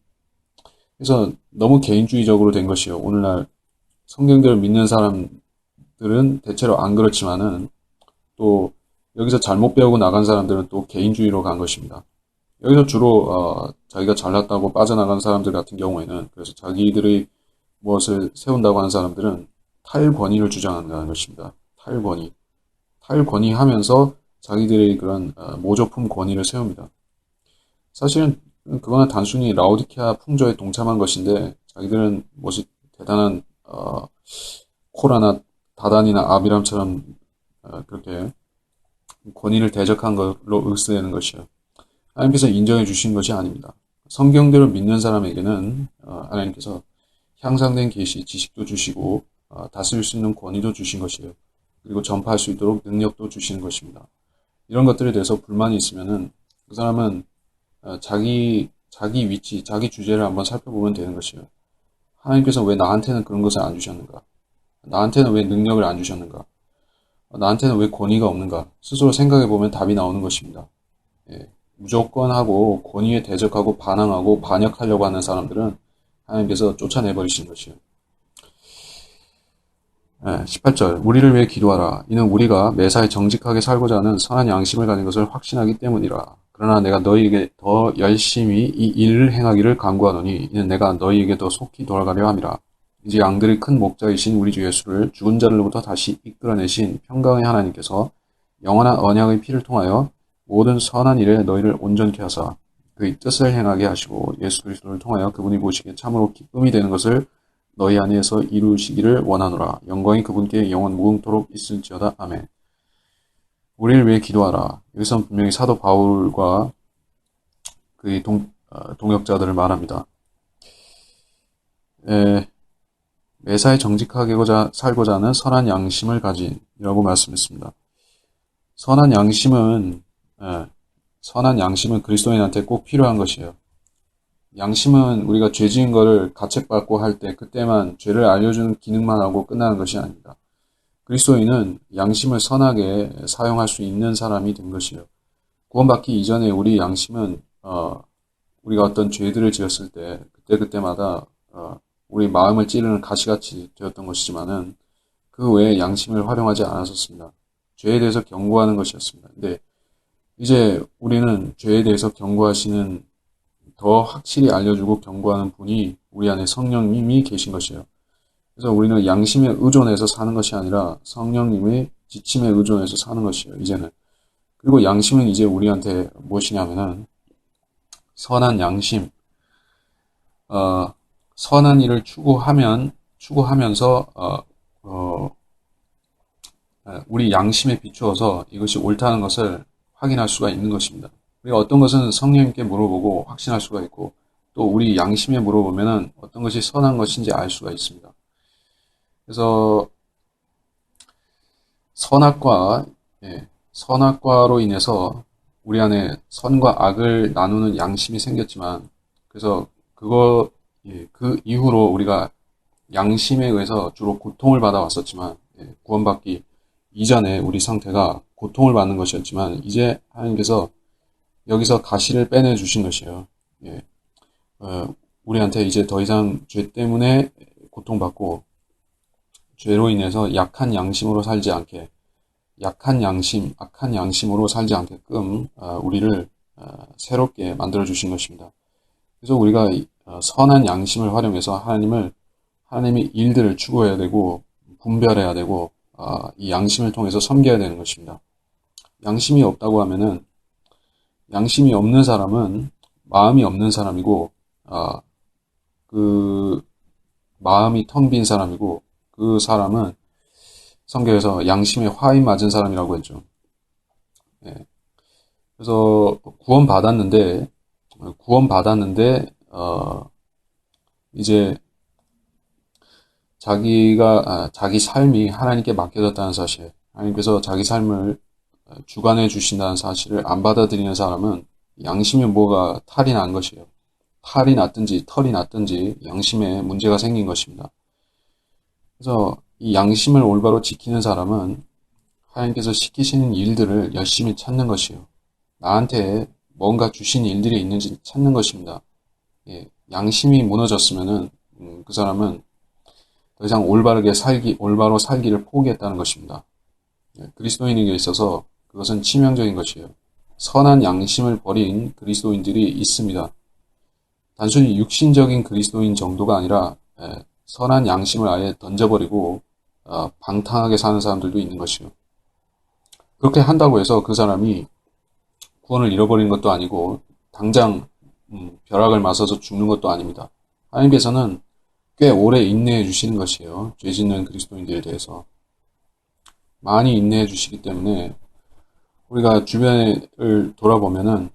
그래서 너무 개인주의적으로 된 것이요. 오늘날 성경대로 믿는 사람들은 대체로 안 그렇지만은 또 여기서 잘못 배우고 나간 사람들은 또 개인주의로 간 것입니다. 여기서 주로 자기가 잘났다고 빠져나간 사람들 같은 경우에는 그래서 자기들의 무엇을 세운다고 하는 사람들은 탈권위를 주장한다는 것입니다. 탈권위 하면서 자기들의 그런 모조품 권위를 세웁니다. 사실은 그거는 단순히 라오디케아 풍조에 동참한 것인데 자기들은 무엇이 대단한 코라나 다단이나 아비람처럼 그렇게 권위를 대적한 걸로 윽스되는 것이요. 하나님께서 인정해 주신 것이 아닙니다. 성경대로 믿는 사람에게는 하나님께서 향상된 계시, 지식도 주시고 다스릴 수 있는 권위도 주신 것이에요. 그리고 전파할 수 있도록 능력도 주시는 것입니다. 이런 것들에 대해서 불만이 있으면은 그 사람은 자기 위치, 자기 주제를 한번 살펴보면 되는 것이에요. 하나님께서 왜 나한테는 그런 것을 안 주셨는가? 나한테는 왜 능력을 안 주셨는가? 나한테는 왜 권위가 없는가? 스스로 생각해보면 답이 나오는 것입니다. 예, 무조건 하고 권위에 대적하고 반항하고 반역하려고 하는 사람들은 하나님께서 쫓아내버리시는 것이에요. 18절 우리를 위해 기도하라. 이는 우리가 매사에 정직하게 살고자 하는 선한 양심을 가진 것을 확신하기 때문이라. 그러나 내가 너희에게 더 열심히 이 일을 행하기를 간구하노니 이는 내가 너희에게 더 속히 돌아가려 함이라. 이제 양들의 큰 목자이신 우리 주 예수를 죽은 자들로부터 다시 이끌어내신 평강의 하나님께서 영원한 언약의 피를 통하여 모든 선한 일에 너희를 온전케 하사 그의 뜻을 행하게 하시고 예수 그리스도를 통하여 그분이 보시기에 참으로 기쁨이 되는 것을 너희 안에서 이루시기를 원하노라. 영광이 그분께 영원 무궁토록 있을지어다. 아멘. 우리를 위해 기도하라. 여기서 분명히 사도 바울과 그의 동역자들을 말합니다. 매사에 정직하게 살고자 하는 선한 양심을 가진이라고 말씀했습니다. 선한 양심은 그리스도인한테 꼭 필요한 것이에요. 양심은 우리가 죄 지은 거를 가책받고 할 때 그때만 죄를 알려주는 기능만 하고 끝나는 것이 아닙니다. 그리스도인은 양심을 선하게 사용할 수 있는 사람이 된 것이에요. 구원받기 이전에 우리 양심은 우리가 어떤 죄들을 지었을 때 그때마다 우리 마음을 찌르는 가시같이 되었던 것이지만은 그 외에 양심을 활용하지 않았었습니다. 죄에 대해서 경고하는 것이었습니다. 근데 이제 우리는 죄에 대해서 경고하시는 더 확실히 알려주고 경고하는 분이 우리 안에 성령님이 계신 것이에요. 그래서 우리는 양심에 의존해서 사는 것이 아니라 성령님의 지침에 의존해서 사는 것이에요. 이제는. 그리고 양심은 이제 우리한테 무엇이냐면은 선한 양심, 선한 일을 추구하면서 우리 양심에 비추어서 이것이 옳다는 것을 확인할 수가 있는 것입니다. 우리가 어떤 것은 성령님께 물어보고 확신할 수가 있고 또 우리 양심에 물어보면은 어떤 것이 선한 것인지 알 수가 있습니다. 그래서 선악과로 인해서 우리 안에 선과 악을 나누는 양심이 생겼지만 그래서 그 이후로 우리가 양심에 의해서 주로 고통을 받아왔었지만 구원받기 이전에 우리 상태가 고통을 받는 것이었지만 이제 하나님께서 여기서 가시를 빼내 주신 것이에요. 우리한테 이제 더 이상 죄 때문에 고통받고 죄로 인해서 약한 양심으로 살지 않게 악한 양심으로 살지 않게끔 우리를 새롭게 만들어 주신 것입니다. 그래서 우리가 선한 양심을 활용해서 하나님의 일들을 추구해야 되고 분별해야 되고 이 양심을 통해서 섬겨야 되는 것입니다. 양심이 없다고 하면은 양심이 없는 사람은 마음이 없는 사람이고 그 마음이 텅 빈 사람이고 그 사람은 성경에서 양심에 화인 맞은 사람이라고 했죠. 그래서 구원받았는데 이제 자기 삶이 하나님께 맡겨졌다는 사실, 하나님께서 자기 삶을 주관해 주신다는 사실을 안 받아들이는 사람은 양심에 뭐가 탈이 난 것이에요. 탈이 났든지 털이 났든지 양심에 문제가 생긴 것입니다. 그래서 이 양심을 올바로 지키는 사람은 하나님께서 시키시는 일들을 열심히 찾는 것이에요. 나한테 뭔가 주신 일들이 있는지 찾는 것입니다. 양심이 무너졌으면은 그 사람은 더 이상 올바로 살기를 포기했다는 것입니다. 그리스도인에게 있어서 그것은 치명적인 것이에요. 선한 양심을 버린 그리스도인들이 있습니다. 단순히 육신적인 그리스도인 정도가 아니라 선한 양심을 아예 던져버리고 방탕하게 사는 사람들도 있는 것이요. 그렇게 한다고 해서 그 사람이 구원을 잃어버리는 것도 아니고 당장 벼락을 맞아서 죽는 것도 아닙니다. 하나님께서는 꽤 오래 인내해 주시는 것이에요. 죄 짓는 그리스도인들에 대해서 많이 인내해 주시기 때문에 우리가 주변을 돌아보면은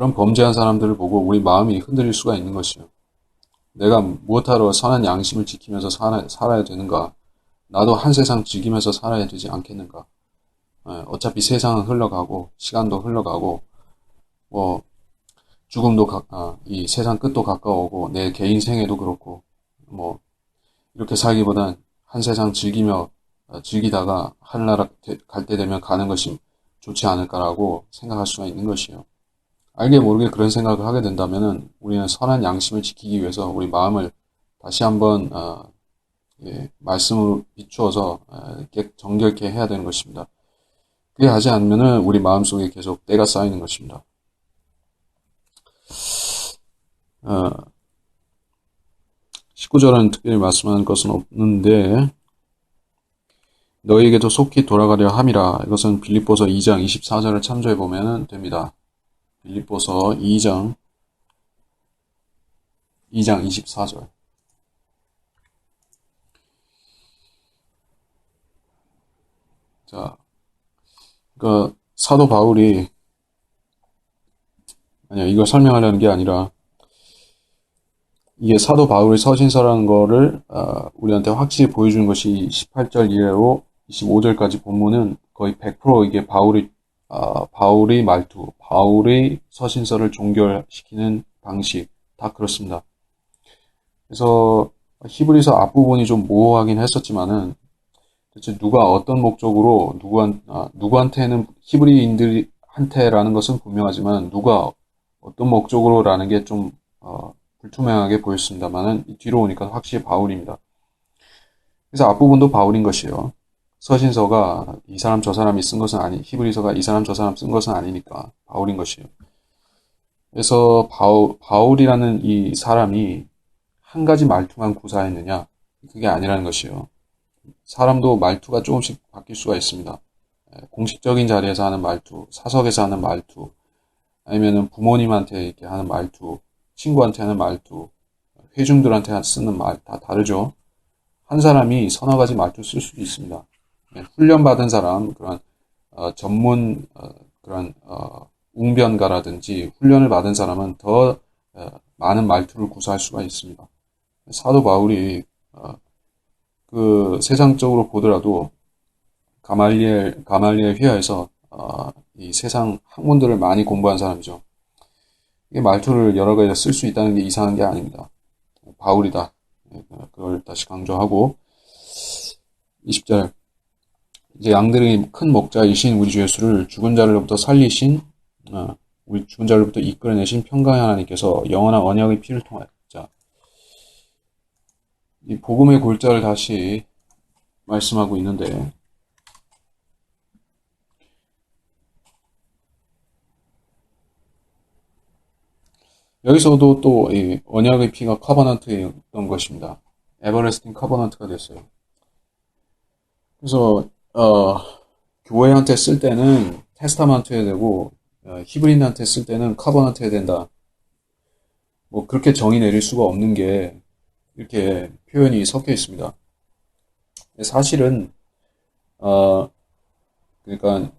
그런 범죄한 사람들을 보고 우리 마음이 흔들릴 수가 있는 것이요. 내가 무엇하러 선한 양심을 지키면서 살아야 되는가? 나도 한 세상 즐기면서 살아야 되지 않겠는가? 어차피 세상은 흘러가고 시간도 흘러가고 뭐 죽음도 이 세상 끝도 가까워오고 내 개인 생애도 그렇고 뭐 이렇게 살기보단 한 세상 즐기다가 하늘나라 갈 때 되면 가는 것이 좋지 않을까라고 생각할 수가 있는 것이요. 알게 모르게 그런 생각을 하게 된다면은 우리는 선한 양심을 지키기 위해서 우리 마음을 다시 한번 말씀으로 비추어서 정결케 해야 되는 것입니다. 그게 하지 않으면은 우리 마음속에 계속 때가 쌓이는 것입니다. 19절은 특별히 말씀하는 것은 없는데 너희에게도 속히 돌아가려 함이라. 이것은 빌립보서 2장 24절을 참조해 보면 됩니다. 빌립보서 2장 24절. 자, 그러니까 사도 바울이 이걸 설명하려는 게 아니라 이게 사도 바울의 서신서라는 거를 우리한테 확실히 보여주는 것이 18절 이래로 25절까지 본문은 거의 100% 이게 바울의 말투, 바울의 서신서를 종결시키는 방식 다 그렇습니다. 그래서 히브리서 앞부분이 좀 모호하긴 했었지만은 대체 누가 어떤 목적으로 누구한테는 히브리인들한테라는 것은 분명하지만 누가 어떤 목적으로라는 게 좀 불투명하게 보였습니다만은 뒤로 오니까 확실히 바울입니다. 그래서 앞부분도 바울인 것이에요. 서신서가 이 사람 저 사람이 쓴 것은 히브리서가 이 사람 저 사람 쓴 것은 아니니까 바울인 것이에요. 그래서 바울이라는 이 사람이 한 가지 말투만 구사했느냐? 그게 아니라는 것이에요. 사람도 말투가 조금씩 바뀔 수가 있습니다. 공식적인 자리에서 하는 말투, 사석에서 하는 말투, 아니면은 부모님한테 이렇게 하는 말투, 친구한테 하는 말투, 회중들한테 쓰는 말 다 다르죠. 한 사람이 서너 가지 말투 쓸 수도 있습니다. 훈련받은 사람, 그런 전문 그런 웅변가라든지 훈련을 받은 사람은 더 많은 말투를 구사할 수가 있습니다. 사도 바울이 그 세상적으로 보더라도 가말리엘 휘하에서 이 세상 학문들을 많이 공부한 사람이죠. 이게 말투를 여러 가지 쓸 수 있다는 게 이상한 게 아닙니다. 바울이다. 그걸 다시 강조하고 20절 이제 양들의 큰 목자이신 우리 주 예수를 죽은 자들로부터 살리신 우리 죽은 자들로부터 이끌어내신 평강의 하나님께서 영원한 언약의 피를 통하여 이 복음의 골자를 다시 말씀하고 있는데 여기서도 또 이 언약의 피가 커버넌트였던 것입니다. 에버레스팅 커버넌트가 됐어요. 그래서 교회한테 쓸 때는 테스타먼트 해야 되고 히브리인한테 쓸 때는 커버넌트 해야 된다. 뭐 그렇게 정의 내릴 수가 없는 게 이렇게 표현이 섞여 있습니다. 사실은 그러니까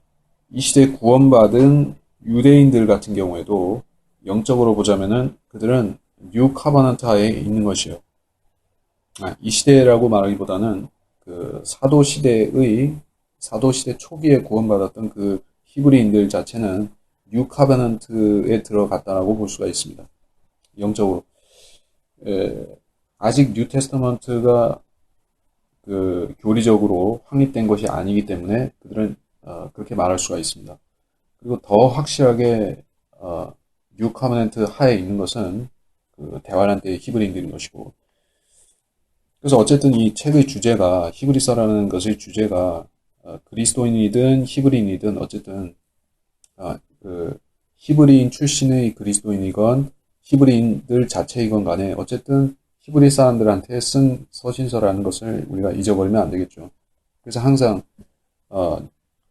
이 시대에 구원받은 유대인들 같은 경우에도 영적으로 보자면은 그들은 뉴 카바넌트 하에 있는 것이요. 이 시대라고 말하기보다는 그 사도 시대 초기에 구원받았던 그 히브리인들 자체는 뉴 카바넌트에 들어갔다라고 볼 수가 있습니다. 영적으로. 아직 뉴 테스터먼트가 그 교리적으로 확립된 것이 아니기 때문에 그들은 그렇게 말할 수가 있습니다. 그리고 더 확실하게 뉴 커버넌트 하에 있는 것은 그 대환란 때의 히브리인들인 것이고, 그래서 어쨌든 이 책의 주제가 히브리서라는 것의 주제가 그리스도인이든 히브리인이든 어쨌든 그 히브리인 출신의 그리스도인이건 히브리인들 자체이건 간에 어쨌든 히브리 사람들한테 쓴 서신서라는 것을 우리가 잊어버리면 안 되겠죠. 그래서 항상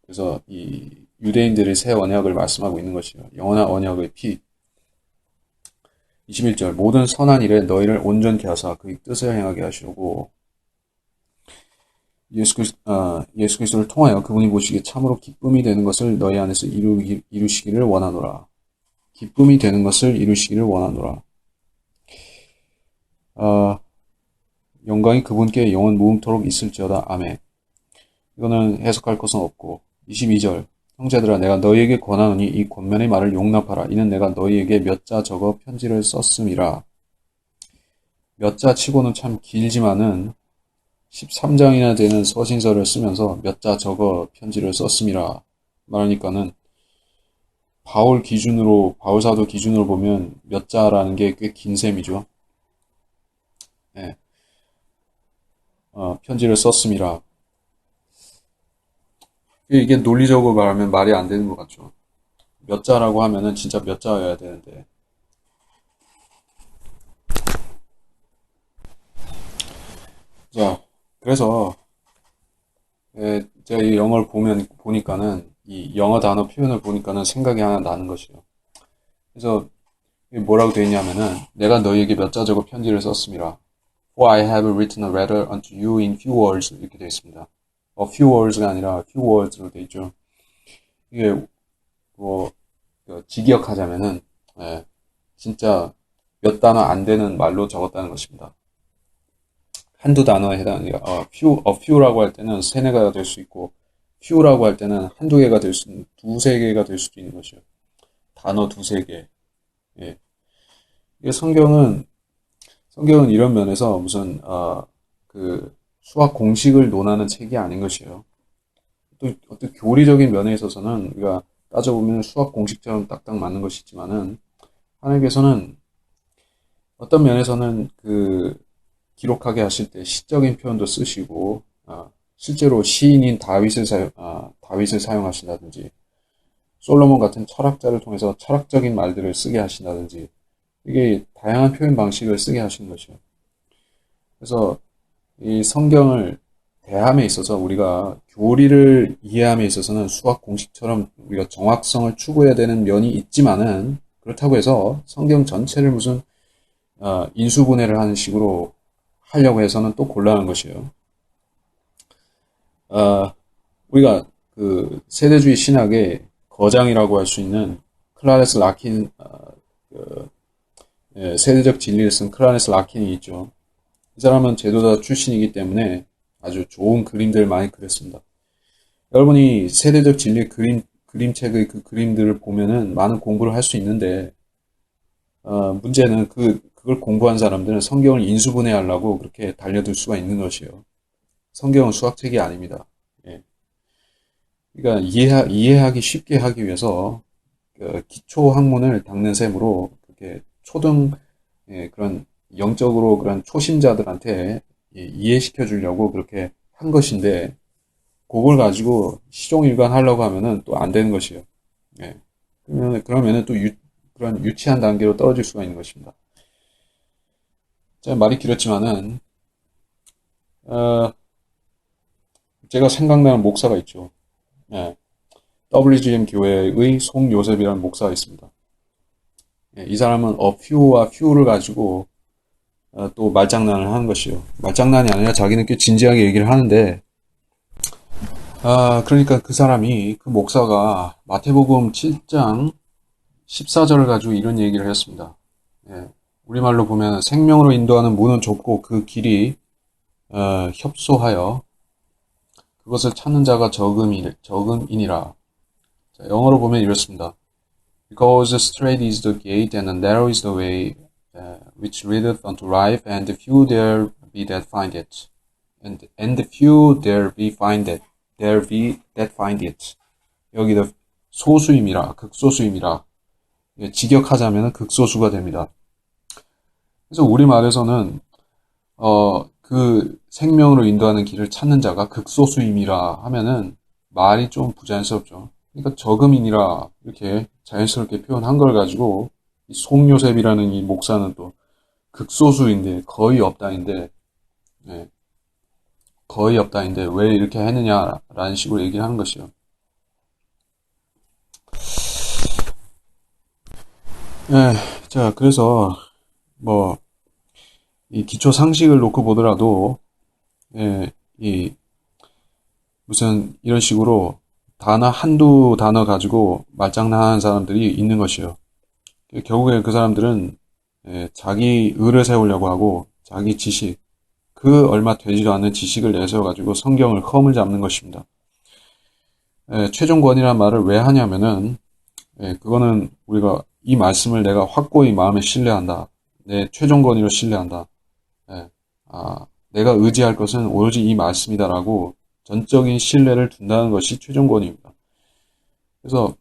그래서 이 유대인들의 새 언약을 말씀하고 있는 것이요. 영원한 언약의 피. 21절 모든 선한 일에 너희를 온전케 하사 그의 뜻을 행하게 하시려고 예수 그리스도를 통하여 그분이 보시기에 참으로 기쁨이 되는 것을 너희 안에서 이루시기를 원하노라. 기쁨이 되는 것을 이루시기를 원하노라. 영광이 그분께 영원 무음토록 있을지어다. 아멘. 이거는 해석할 것은 없고 22절 형제들아 내가 너희에게 권하노니 이 권면의 말을 용납하라. 이는 내가 너희에게 몇 자 적어 편지를 썼음이라. 몇 자 치고는 참 길지만은 13장이나 되는 서신서를 쓰면서 몇 자 적어 편지를 썼음이라 말하니까는 바울 사도 기준으로 보면 몇 자라는 게 꽤 긴 셈이죠. 예. 편지를 썼음이라. 이게 논리적으로 말하면 말이 안 되는 것 같죠. 몇 자라고 하면은 진짜 몇 자여야 되는데. 자, 그래서 제가 이 영어를 보니까는 이 영어 단어 표현을 보니까는 생각이 하나 나는 것이에요. 그래서 이게 뭐라고 되어 있냐면은 내가 너희에게 몇 자 적어 편지를 썼음이라. For I have written a letter unto you in few words 이렇게 되어 있습니다. few words가 아니라 few words로 되어 있죠. 이게 뭐 직역하자면은 진짜 몇 단어 안 되는 말로 적었다는 것입니다. 한두 단어에 해당하니까 few라고 할 때는 세네 개가 될 수 있고 few라고 할 때는 한두 개가 될 수 있는 두세 개가 될 수도 있는 것이요. 단어 두세 개. 예. 이게 성경은 이런 면에서 무슨 그 수학 공식을 논하는 책이 아닌 것이에요. 또 어떤 교리적인 면에 있어서는 우리가 따져보면 수학 공식처럼 딱딱 맞는 것이 있지만은 하나님께서는 어떤 면에서는 그 기록하게 하실 때 시적인 표현도 쓰시고 실제로 시인인 다윗을 사용하신다든지 솔로몬 같은 철학자를 통해서 철학적인 말들을 쓰게 하신다든지 이게 다양한 표현 방식을 쓰게 하시는 것이요. 그래서 이 성경을 대함에 있어서 우리가 교리를 이해함에 있어서는 수학 공식처럼 우리가 정확성을 추구해야 되는 면이 있지만은 그렇다고 해서 성경 전체를 무슨 인수분해를 하는 식으로 하려고 해서는 또 곤란한 것이에요. 우리가 그 세대주의 신학의 거장이라고 할 수 있는 클라레스 라킨, 세대적 진리를 쓴 클라레스 라킨이 있죠. 이 사람은 제도자 출신이기 때문에 아주 좋은 그림들을 많이 그렸습니다. 여러분이 세대적 진리 그림책의 그 그림들을 보면은 많은 공부를 할 수 있는데, 문제는 그걸 공부한 사람들은 성경을 인수분해하려고 그렇게 달려들 수가 있는 것이에요. 성경은 수학책이 아닙니다. 예. 그러니까 이해하기 쉽게 하기 위해서 기초 학문을 닦는 셈으로 그렇게 초등 그런 영적으로 그런 초심자들한테 이해시켜 주려고 그렇게 한 것인데 그걸 가지고 시종일관 하려고 하면은 또 안 되는 것이에요. 예. 그러면은 또 그런 유치한 단계로 떨어질 수가 있는 것입니다. 자, 말이 길었지만은 제가 생각나는 목사가 있죠. 예. WGM 교회의 송요셉이라는 목사가 있습니다. 예, 이 사람은 few와 few를 가지고 또 말장난을 하는 것이요. 말장난이 아니라 자기는 꽤 진지하게 얘기를 하는데 그러니까 그 목사가 마태복음 7장 14절을 가지고 이런 얘기를 했습니다. 예, 우리말로 보면 생명으로 인도하는 문은 좁고 그 길이 협소하여 그것을 찾는 자가 적음이니라. 자, 영어로 보면 이렇습니다. Because straight is the gate and narrow is the way which leadeth unto life, and few there be that find it. And few there be that find it. 여기도 소수임이라, 극소수임이라. 직역하자면 극소수가 됩니다. 그래서 우리말에서는 그 생명으로 인도하는 길을 찾는 자가 극소수임이라 하면은 말이 좀 부자연스럽죠. 그러니까 적음이니라 이렇게 자연스럽게 표현한 걸 가지고 이 송요셉이라는 이 목사는 또 극소수인데 거의 없다인데 거의 없다인데 왜 이렇게 했느냐라는 식으로 얘기를 하는 것이요. 자, 그래서 뭐 이 기초 상식을 놓고 보더라도 이 무슨 이런 식으로 한두 단어 가지고 말장난하는 사람들이 있는 것이요. 결국에 그 사람들은 자기 의를 세우려고 하고 자기 지식, 그 얼마 되지도 않는 지식을 내세워가지고 성경을 허물 잡는 것입니다. 최종권이라는 말을 왜 하냐면은 그거는 우리가 이 말씀을 내가 확고히 마음에 신뢰한다. 내 최종 권위로 신뢰한다. 내가 의지할 것은 오로지 이 말씀이다라고 전적인 신뢰를 둔다는 것이 최종 권위입니다. 그래서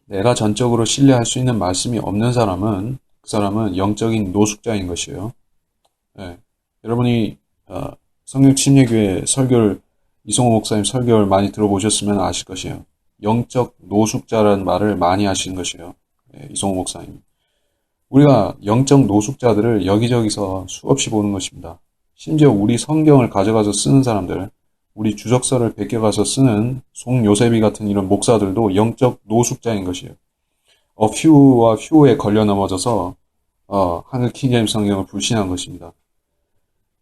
내가 전적으로 신뢰할 수 있는 말씀이 없는 사람은 그 사람은 영적인 노숙자인 것이에요. 여러분이 성령 침례교회 설교를 이성호 목사님 설교를 많이 들어보셨으면 아실 것이에요. 영적 노숙자라는 말을 많이 하시는 것이에요. 이성호 목사님. 우리가 영적 노숙자들을 여기저기서 수없이 보는 것입니다. 심지어 우리 성경을 가져가서 쓰는 사람들, 우리 주석서를 베껴가서 쓰는 송요셉이 같은 이런 목사들도 영적 노숙자인 것이에요. few와 few에 걸려 넘어져서 한글 킹제임스 성경을 불신한 것입니다.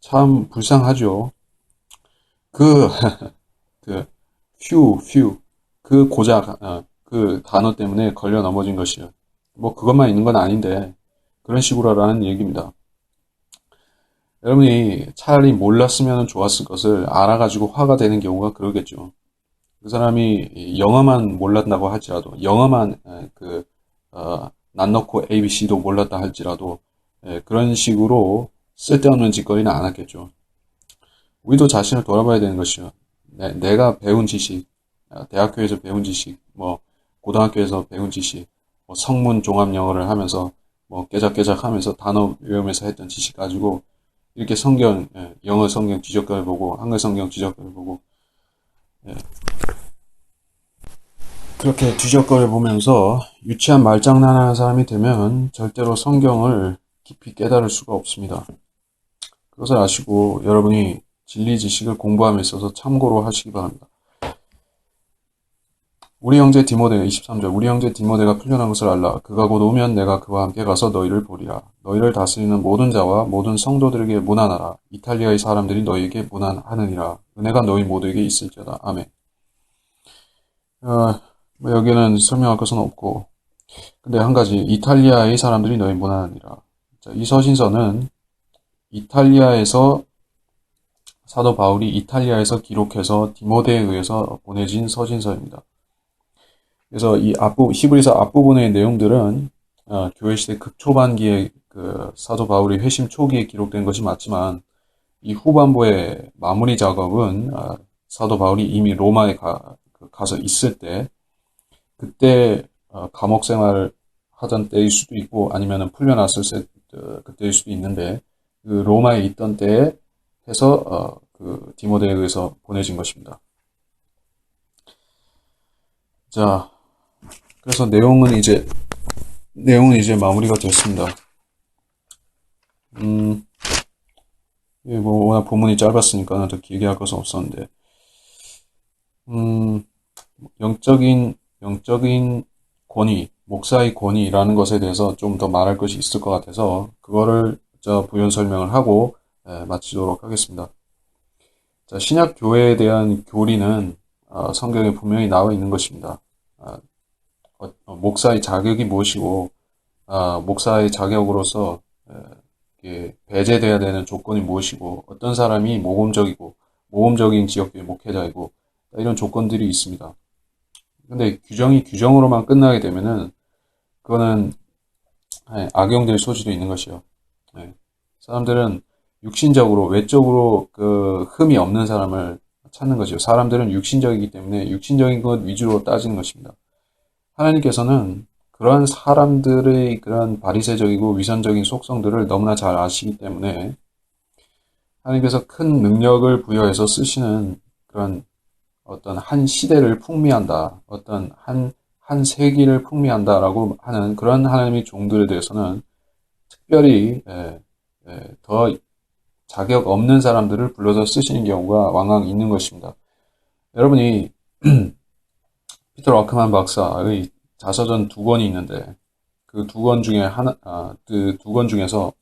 참 불쌍하죠. 그 few 그 고작 그 단어 때문에 걸려 넘어진 것이에요. 뭐 그것만 있는 건 아닌데 그런 식으로 하라는 얘기입니다. 여러분이 차라리 몰랐으면 좋았을 것을 알아가지고 화가 되는 경우가 그러겠죠. 그 사람이 영어만 몰랐다고 할지라도 영어만 난 넣고 ABC도 몰랐다 할지라도 그런 식으로 쓸데없는 짓거리는 안 했겠죠. 우리도 자신을 돌아봐야 되는 것이요. 내가 배운 지식, 대학교에서 배운 지식, 뭐 고등학교에서 배운 지식, 뭐 성문 종합 영어를 하면서 뭐 깨작깨작 하면서 단어 외우면서 했던 지식 가지고 이렇게 성경, 영어 성경 지적글을 보고 한글 성경 지적글을 보고 그렇게 뒤적거려 보면서 유치한 말장난하는 사람이 되면 절대로 성경을 깊이 깨달을 수가 없습니다. 그것을 아시고 여러분이 진리 지식을 공부함에 있어서 참고로 하시기 바랍니다. 우리 형제 디모데 23절 우리 형제 디모데가 풀려난 것을 알라. 그가 곧 오면 내가 그와 함께 가서 너희를 보리라. 너희를 다스리는 모든 자와 모든 성도들에게 문안하라. 이탈리아의 사람들이 너희에게 문안하느니라. 은혜가 너희 모두에게 있을지어다. 아멘. 뭐 여기는 설명할 것은 없고 근데 한 가지 이탈리아의 사람들이 너희 문안하니라. 자, 이 서신서는 이탈리아에서 사도 바울이 이탈리아에서 기록해서 디모데에 의해서 보내진 서신서입니다. 그래서 이 히브리서 앞부분의 내용들은 교회 시대 극초반기에 그 사도 바울이 회심 초기에 기록된 것이 맞지만 이 후반부의 마무리 작업은 사도 바울이 이미 로마에 가서 있을 때 그때 감옥 생활을 하던 때일 수도 있고 아니면은 풀려났을 그때일 수도 있는데 그 로마에 있던 때에 해서 그 디모데에 의해서 보내진 것입니다. 자, 그래서 내용은 이제 마무리가 됐습니다. 뭐 워낙 본문이 짧았으니까 더 길게 할 것은 없었는데, 영적인 권위, 목사의 권위라는 것에 대해서 좀 더 말할 것이 있을 것 같아서 그거를 부연 설명을 하고 마치도록 하겠습니다. 자, 신약 교회에 대한 교리는 성경에 분명히 나와 있는 것입니다. 목사의 자격이 무엇이고 목사의 자격으로서 배제돼야 되는 조건이 무엇이고 어떤 사람이 모범적인 지역교회 목회자이고 이런 조건들이 있습니다. 근데 규정이 규정으로만 끝나게 되면은 그거는 악용될 소지도 있는 것이요. 사람들은 육신적으로 외적으로 그 흠이 없는 사람을 찾는 것이요. 사람들은 육신적이기 때문에 육신적인 것 위주로 따지는 것입니다. 하나님께서는 그러한 사람들의 그런 바리새적이고 위선적인 속성들을 너무나 잘 아시기 때문에 하나님께서 큰 능력을 부여해서 쓰시는 그런 어떤 한 시대를 풍미한다, 어떤 한 세기를 풍미한다라고 하는 그런 하나님의 종들에 대해서는 특별히 더 자격 없는 사람들을 불러서 쓰시는 경우가 왕왕 있는 것입니다. 여러분이 피터 워크만 박사의 자서전 2권이 있는데 그 2권 중에 그 2권 중에서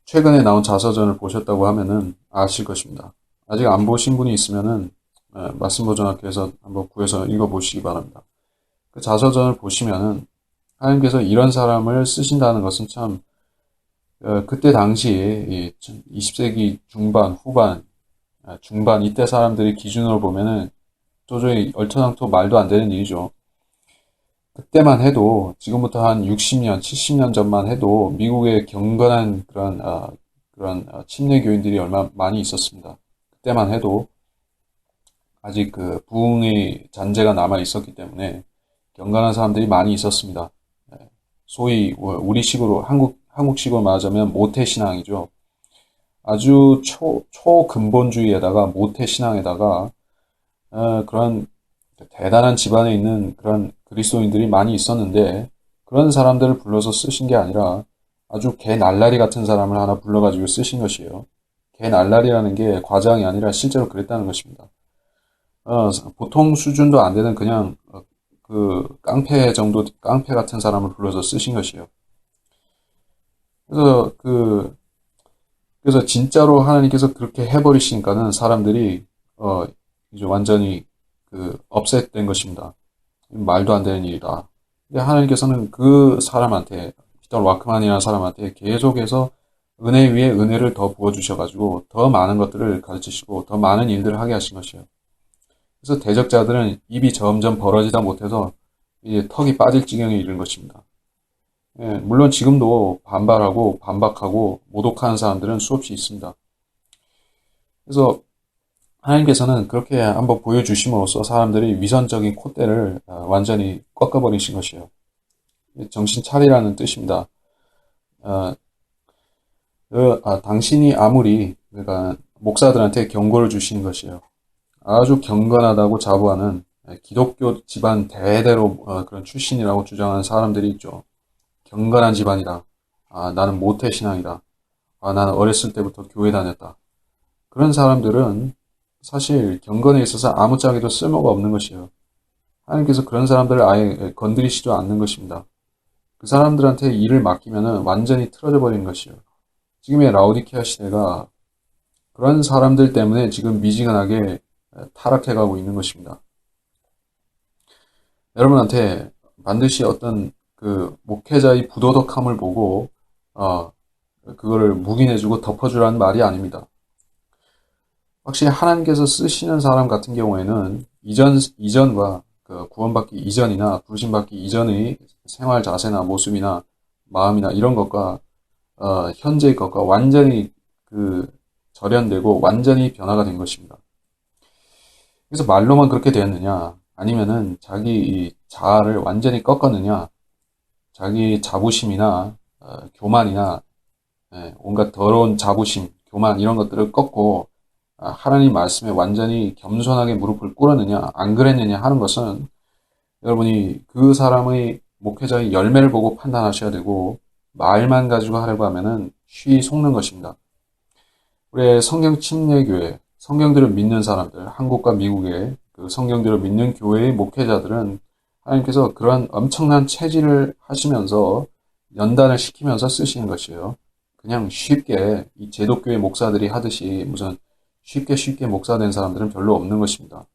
최근에 나온 자서전을 보셨다고 하면은 아실 것입니다. 아직 안 보신 분이 있으면은 말씀보존학교에서 한번 구해서 읽어보시기 바랍니다. 그 자서전을 보시면은 하나님께서 이런 사람을 쓰신다는 것은 참, 그때 당시, 20세기 중반, 후반, 중반, 이때 사람들의 기준으로 보면은 도저히 얼토당토 말도 안 되는 일이죠. 그때만 해도, 지금부터 한 60년, 70년 전만 해도 미국의 경건한 그런 침례교인들이 얼마 많이 있었습니다. 그때만 해도 아직 그 부흥의 잔재가 남아 있었기 때문에 경건한 사람들이 많이 있었습니다. 소위 우리식으로 한국식으로 말하자면 모태신앙이죠. 아주 초근본주의에다가 모태신앙에다가 그런 대단한 집안에 있는 그런 그리스도인들이 많이 있었는데 그런 사람들을 불러서 쓰신 게 아니라 아주 개 날라리 같은 사람을 하나 불러가지고 쓰신 것이에요. 개 날라리라는 게 과장이 아니라 실제로 그랬다는 것입니다. 보통 수준도 안 되는 그냥 그 깡패 같은 사람을 불러서 쓰신 것이에요. 그래서 그래서 진짜로 하나님께서 그렇게 해버리시니까는 사람들이 이제 완전히 업셋된 것입니다. 말도 안 되는 일이다. 근데 하나님께서는 그 사람한테 피터 와크만이라는 사람한테 계속해서 은혜 위에 은혜를 더 부어주셔가지고 더 많은 것들을 가르치시고 더 많은 일들을 하게 하신 것이에요. 그래서 대적자들은 입이 점점 벌어지다 못해서 이제 턱이 빠질 지경에 이른 것입니다. 예, 물론 지금도 반발하고 반박하고 모독하는 사람들은 수없이 있습니다. 그래서 하나님께서는 그렇게 한번 보여주심으로써 사람들이 위선적인 콧대를 완전히 꺾어버리신 것이에요. 정신 차리라는 뜻입니다. 당신이 아무리 그러니까 목사들한테 경고를 주시는 것이에요. 아주 경건하다고 자부하는 기독교 집안 대대로 그런 출신이라고 주장하는 사람들이 있죠. 경건한 집안이다. 나는 모태신앙이다. 나는 어렸을 때부터 교회 다녔다. 그런 사람들은 사실 경건에 있어서 아무짝에도 쓸모가 없는 것이에요. 하나님께서 그런 사람들을 아예 건드리시지 않는 것입니다. 그 사람들한테 일을 맡기면 완전히 틀어져 버리는 것이에요. 지금의 라오디케아 시대가 그런 사람들 때문에 지금 미지근하게 타락해가고 있는 것입니다. 여러분한테 반드시 어떤 그 목회자의 부도덕함을 보고 그거를 묵인해주고 덮어주라는 말이 아닙니다. 확실히 하나님께서 쓰시는 사람 같은 경우에는 이전과 그 구원받기 이전이나 부르심받기 이전의 생활 자세나 모습이나 마음이나 이런 것과 현재의 것과 완전히 절연되고 완전히 변화가 된 것입니다. 그래서 말로만 그렇게 되었느냐 아니면은 자기 이 자아를 완전히 꺾었느냐 자기 자부심이나 교만이나 온갖 더러운 자부심, 교만 이런 것들을 꺾고 하나님 말씀에 완전히 겸손하게 무릎을 꿇었느냐 안 그랬느냐 하는 것은 여러분이 그 사람의 목회자의 열매를 보고 판단하셔야 되고 말만 가지고 하려고 하면은 쉬이 속는 것입니다. 우리의 성경 침례교회, 성경들을 믿는 사람들, 한국과 미국의 그 성경들을 믿는 교회의 목회자들은 하나님께서 그러한 엄청난 체질을 하시면서 연단을 시키면서 쓰시는 것이에요. 그냥 쉽게 이 제독교회 목사들이 하듯이 무슨 쉽게 목사된 사람들은 별로 없는 것입니다.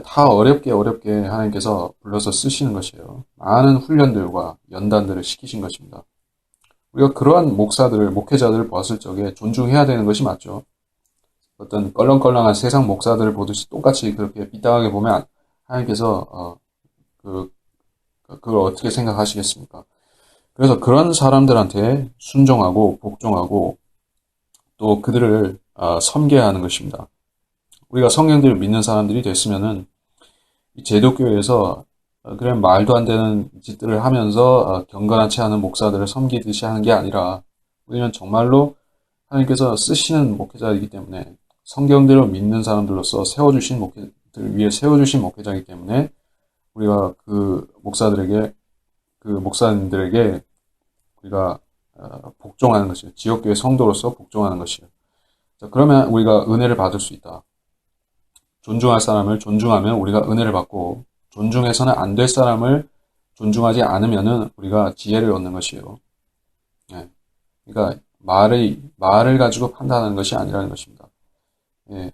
다 어렵게 하나님께서 불러서 쓰시는 것이에요. 많은 훈련들과 연단들을 시키신 것입니다. 우리가 그러한 목회자들을 봤을 적에 존중해야 되는 것이 맞죠. 어떤 껄렁껄렁한 세상 목사들을 보듯이 똑같이 그렇게 삐딱하게 보면 하나님께서 그걸 어떻게 생각하시겠습니까? 그래서 그런 사람들한테 순종하고 복종하고 또 그들을 섬겨야 하는 것입니다. 우리가 성경들을 믿는 사람들이 됐으면은 이 제독교회에서 그냥 말도 안 되는 짓들을 하면서 경건하지 않은 목사들을 섬기듯이 하는 게 아니라 우리는 정말로 하나님께서 쓰시는 목회자이기 때문에 성경대로 믿는 사람들로서 위해 세워주신 목회자이기 때문에 우리가 그 목사님들에게 우리가 복종하는 것이에요. 지역교회 성도로서 복종하는 것이에요. 자, 그러면 우리가 은혜를 받을 수 있다. 존중할 사람을 존중하면 우리가 은혜를 받고 존중해서는 안 될 사람을 존중하지 않으면은 우리가 지혜를 얻는 것이에요. 예. 그러니까 말을 가지고 판단하는 것이 아니라는 것입니다. 예.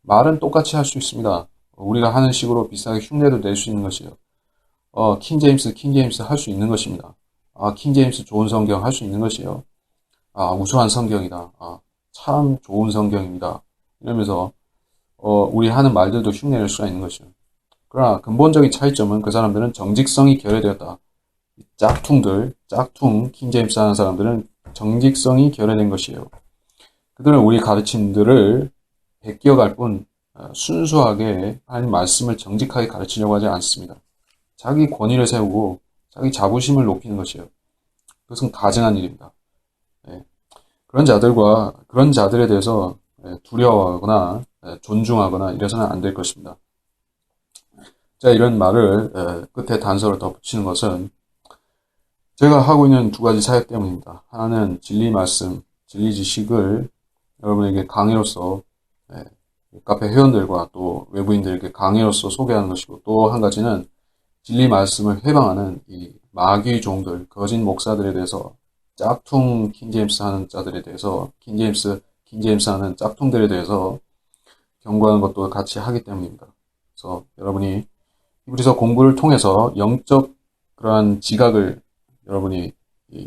말은 똑같이 할 수 있습니다. 우리가 하는 식으로 비슷하게 흉내도 낼 수 있는 것이에요. 킹제임스 할 수 있는 것입니다. 킹제임스 좋은 성경 할 수 있는 것이에요. 우수한 성경이다. 참 좋은 성경입니다. 이러면서, 우리 하는 말들도 흉내낼 수가 있는 것이죠. 그러나 근본적인 차이점은 그 사람들은 정직성이 결여되었다. 짝퉁, 킹제임스 하는 사람들은 정직성이 결여된 것이에요. 그들은 우리 가르침들을 베끼어갈 뿐, 순수하게 하나님 말씀을 정직하게 가르치려고 하지 않습니다. 자기 권위를 세우고 자기 자부심을 높이는 것이에요. 그것은 가증한 일입니다. 예. 그런 자들에 대해서 두려워하거나 존중하거나 이래서는 안 될 것입니다. 자, 이런 말을 끝에 단서를 더 붙이는 것은 제가 하고 있는 두 가지 사역 때문입니다. 하나는 진리 말씀, 진리 지식을 여러분에게 강의로서 카페 회원들과 또 외부인들에게 강의로서 소개하는 것이고, 또 한 가지는 진리 말씀을 회방하는 이 마귀 종들, 거짓 목사들에 대해서 짝퉁 킹제임스 하는 자들에 대해서 킹제임스 하는 짝퉁들에 대해서 경고하는 것도 같이 하기 때문입니다. 그래서 여러분이 히브리서 공부를 통해서 영적 그러한 지각을 여러분이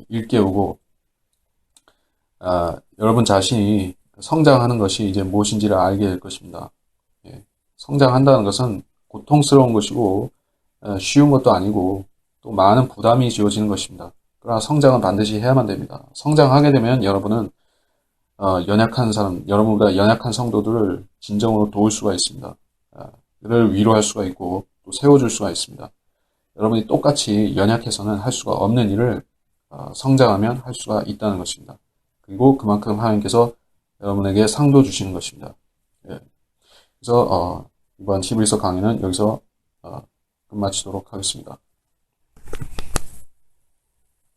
일깨우고 여러분 자신이 성장하는 것이 이제 무엇인지를 알게 될 것입니다. 성장한다는 것은 고통스러운 것이고 쉬운 것도 아니고 또 많은 부담이 지어지는 것입니다. 그러나 성장은 반드시 해야만 됩니다. 성장하게 되면 여러분은 여러분보다 연약한 성도들을 진정으로 도울 수가 있습니다. 그를 위로할 수가 있고 또 세워줄 수가 있습니다. 여러분이 똑같이 연약해서는 할 수가 없는 일을 성장하면 할 수가 있다는 것입니다. 그리고 그만큼 하나님께서 여러분에게 상도 주시는 것입니다. 그래서 이번 히브리서 강의는 여기서 끝마치도록 하겠습니다.